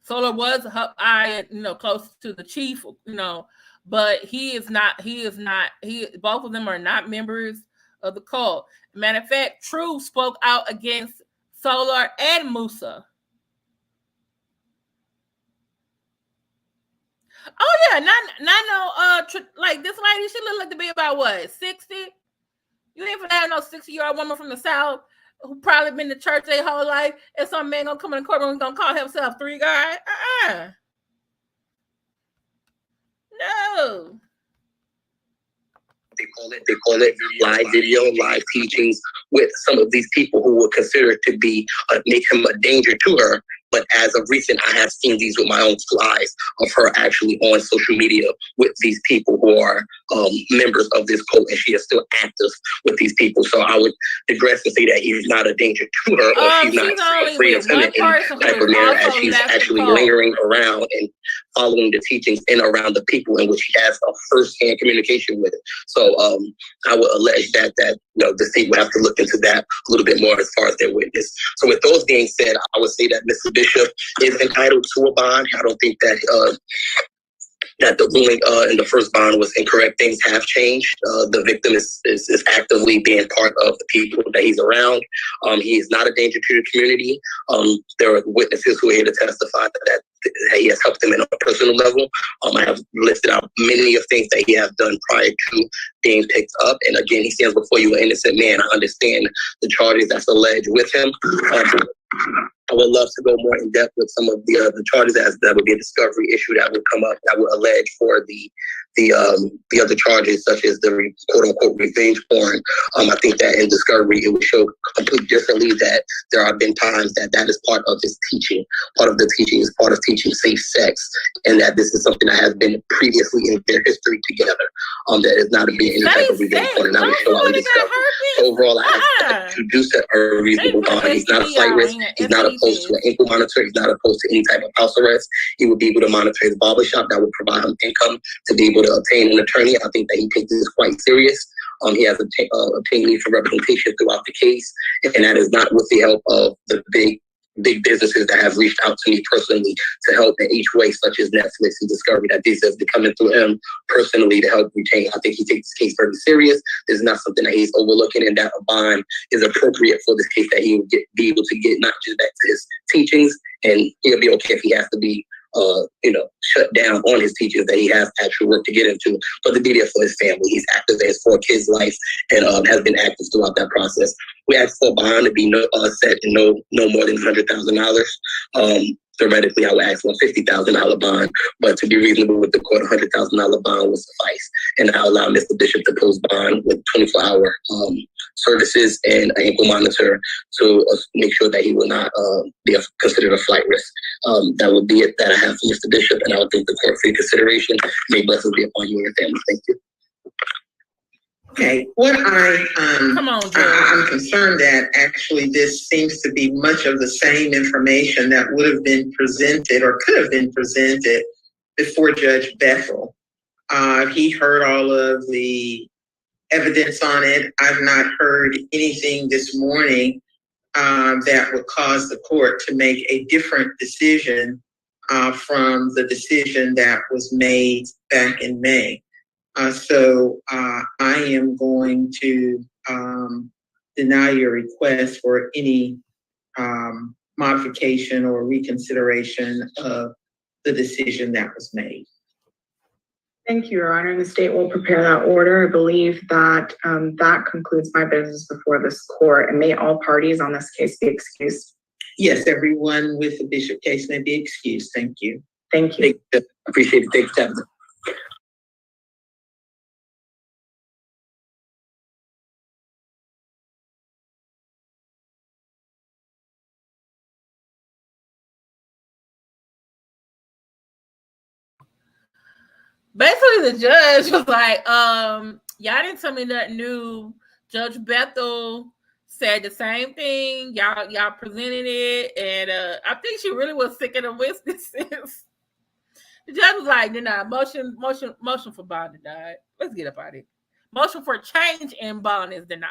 Speaker 1: Solar was close to the chief, but both of them are not members of the cult. Matter of fact, True spoke out against Solar and Musa. Oh yeah, like this lady, she looked like to be about what, 60? You ain't gonna have no 60-year-old woman from the South who probably been to church their whole life, and some man gonna come in the courtroom and gonna call himself 3 guy. No.
Speaker 2: They call it live video, live teachings with some of these people who were considered to be make him a danger to her. But as of recent, I have seen these with my own 2 eyes of her actually on social media with these people who are members of this cult, and she is still active with these people. So I would digress and say that he's not a danger to her, or she's not afraid of him in any type of manner, as she's actually lingering around and following the teachings and around the people in which she has a first-hand communication with. So I would allege that the state would have to look into that a little bit more as far as their witness. So with those being said, I would say that Mr. Bishop is entitled to a bond. I don't think that the ruling in the first bond was incorrect. Things have changed. The victim is actively being part of the people that he's around. He is not a danger to the community. There are witnesses who are here to testify that he has helped them in a personal level. I have listed out many of things that he has done prior to being picked up. And again, he stands before you an innocent man. I understand the charges that's alleged with him. I would love to go more in depth with some of the charges, as that would be a discovery issue that would come up that would allege for the other charges, such as the quote unquote revenge porn. I think that in discovery it would show completely differently that there have been times that is part of his teaching. Part of the teaching is part of teaching safe sex, and that this is something that has been previously in their history together. That is not being any type of revenge porn, and that would show out in discovery. Overall, I have to do set a reasonable bond. He's not a flight risk. He's not opposed to an ankle monitor. He's not opposed to any type of house arrest. He would be able to monitor his barbershop. That would provide him income to be able to obtain an attorney. I think that he takes this quite serious. He has obtained leave for representation throughout the case, and that is not with the help of the big businesses that have reached out to me personally to help in each way, such as Netflix and Discovery, that this has been coming through him personally to help retain. I think he takes this case very serious. This is not something that he's overlooking, and that a bond is appropriate for this case, that he will be able to get not just back to his teachings, and he'll be okay if he has to be shut down on his teachers, that he has actual work to get into, but to be there for his family. He's active in his 4 kids' life and has been active throughout that process. We asked for a bond to be set in no more than $100,000. Theoretically, I would ask for a $50,000 bond, but to be reasonable with the court, a $100,000 bond will suffice. And I allow Mr. Bishop to post bond with 24-hour services and an ankle monitor to make sure that he will not be considered a flight risk. That would be it that I have for Mr. Bishop, and I would thank the court for your consideration. May blessings be upon you and your family. Thank you.
Speaker 5: Okay, what I'm concerned that actually this seems to be much of the same information that would have been presented or could have been presented before Judge Bethel. He heard all of the evidence on it. I've not heard anything this morning that would cause the court to make a different decision from the decision that was made back in May. So I am going to deny your request for any modification or reconsideration of the decision that was made.
Speaker 4: Thank you, Your Honor. The state will prepare that order. I believe that that concludes my business before this court, and may all parties on this case be excused.
Speaker 5: Yes, everyone with the Bishop case may be excused. Thank you.
Speaker 4: Thank you.
Speaker 2: Appreciate it. Thank you, Tabitha.
Speaker 1: Basically, the judge was like, y'all didn't tell me nothing new. Judge Bethel said the same thing. Y'all presented it, and I think she really was sick of the witnesses. The judge was like, nah, motion for bond denied. Let's get up out of it. Motion for change in bond is denied.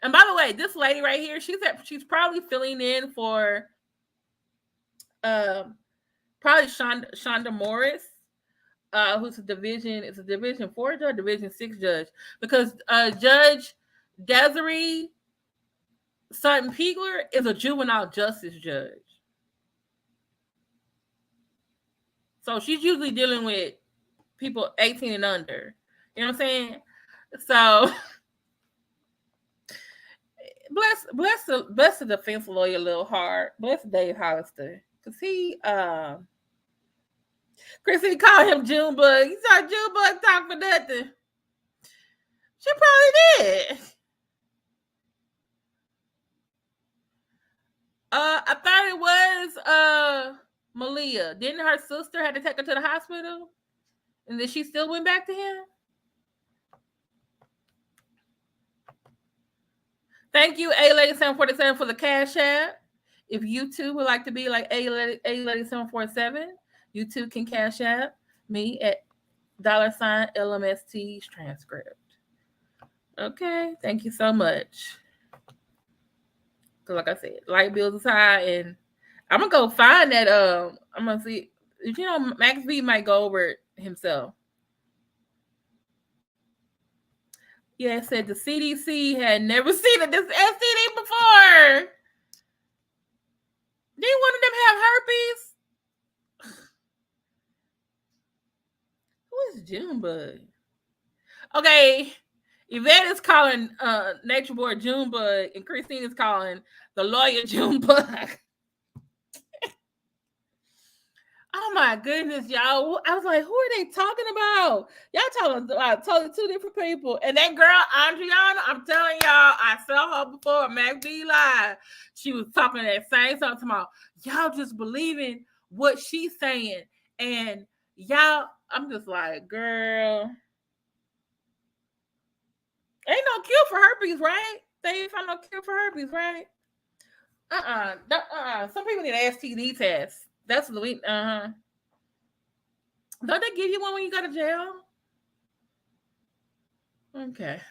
Speaker 1: And by the way, this lady right here, she's probably filling in for probably Shonda Morris, who's a Division 4 judge, Division 6 judge, because Judge Desiree Sutton Peagler is a juvenile justice judge. So she's usually dealing with people 18 and under. You know what I'm saying? So bless the defense lawyer a little hard. Bless Dave Hollister. Because he Chrissy called him Junebug. He saw Junebug talk for nothing. She probably did. I thought it was Malia. Didn't her sister have to take her to the hospital? And then she still went back to him? Thank you, A-Lady747 for the Cash App. If you too would like to be like A-Lady747, you too can Cash App me at $LMSYT transcript. Okay, thank you so much. Because like I said, light bills is high, and I'm going to go find that. I'm going to see. Max B might go over it himself. Yeah, it said the CDC had never seen this STD before. Didn't one of them have herpes? Who is Junebug? Okay, Yvette is calling Nature Boy Junebug, and Christine is calling the lawyer Junebug. Oh my goodness, y'all. I was like, who are they talking about? Y'all talking about totally two different people. And that girl, Adriana, I'm telling y'all, I saw her before Mac B Live. She was talking that same something about y'all just believing what she's saying. And y'all, I'm just like, girl. Ain't no cure for herpes, right? They ain't found no cure for herpes, right? Some people need an STD test. That's the week. Don't they give you one when you go to jail? Okay.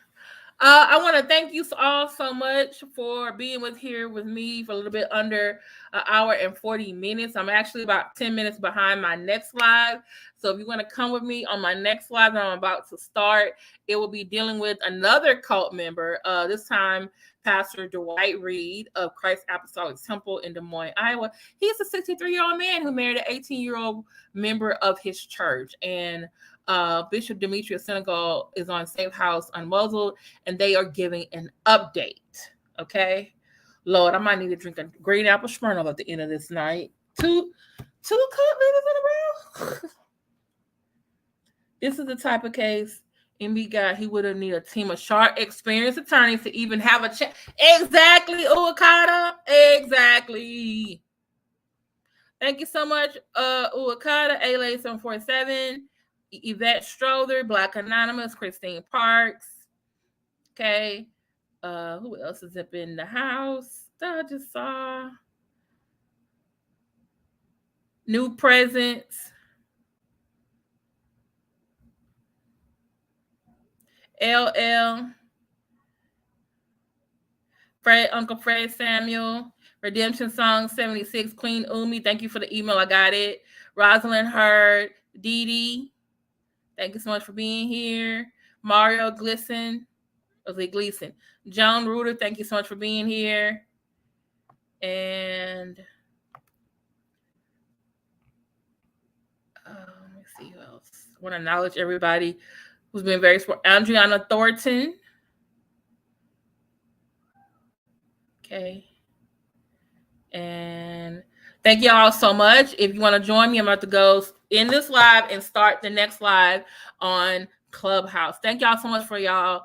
Speaker 1: I want to thank you all so much for being here with me for a little bit under an hour and 40 minutes. I'm actually about 10 minutes behind my next live. So if you want to come with me on my next live that I'm about to start, it will be dealing with another cult member. This time, Pastor Dwight Reed of Christ Apostolic Temple in Des Moines, Iowa. He's a 63-year-old man who married an 18-year-old member of his church. And Bishop Demetrius Senegal is on Safe House Unmuzzled, and they are giving an update. Okay, Lord, I might need to drink a green apple Smirnoff at the end of this night. Two cult leaders in a row. This is the type of case MB got. He would have needed a team of sharp, experienced attorneys to even have a chat. Exactly, Uwakata. Exactly. Thank you so much, Uwakata, A-Lay747. Yvette Strother, Black Anonymous, Christine Parks. Okay. Who else is up in the house that I just saw? New Presence. LL. Fred, Uncle Fred Samuel. Redemption Song 76. Queen Umi. Thank you for the email. I got it. Rosalind Hurd. Dee Dee. Thank you so much for being here. Mario Gleason. Joan Reuter, thank you so much for being here. And let me see who else. I want to acknowledge everybody who's been very supportive. Adriana Thornton. Okay. And thank you all so much. If you want to join me, I'm about to go in this live and start the next live on Clubhouse. Thank y'all so much for y'all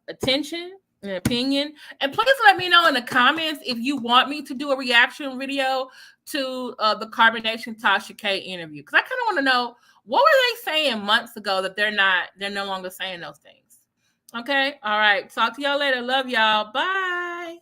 Speaker 1: attention and opinion. And please let me know in the comments if you want me to do a reaction video to the Carbonation Tasha K interview. Because I kind of want to know, what were they saying months ago that they're no longer saying those things? Okay. All right. Talk to y'all later. Love y'all. Bye.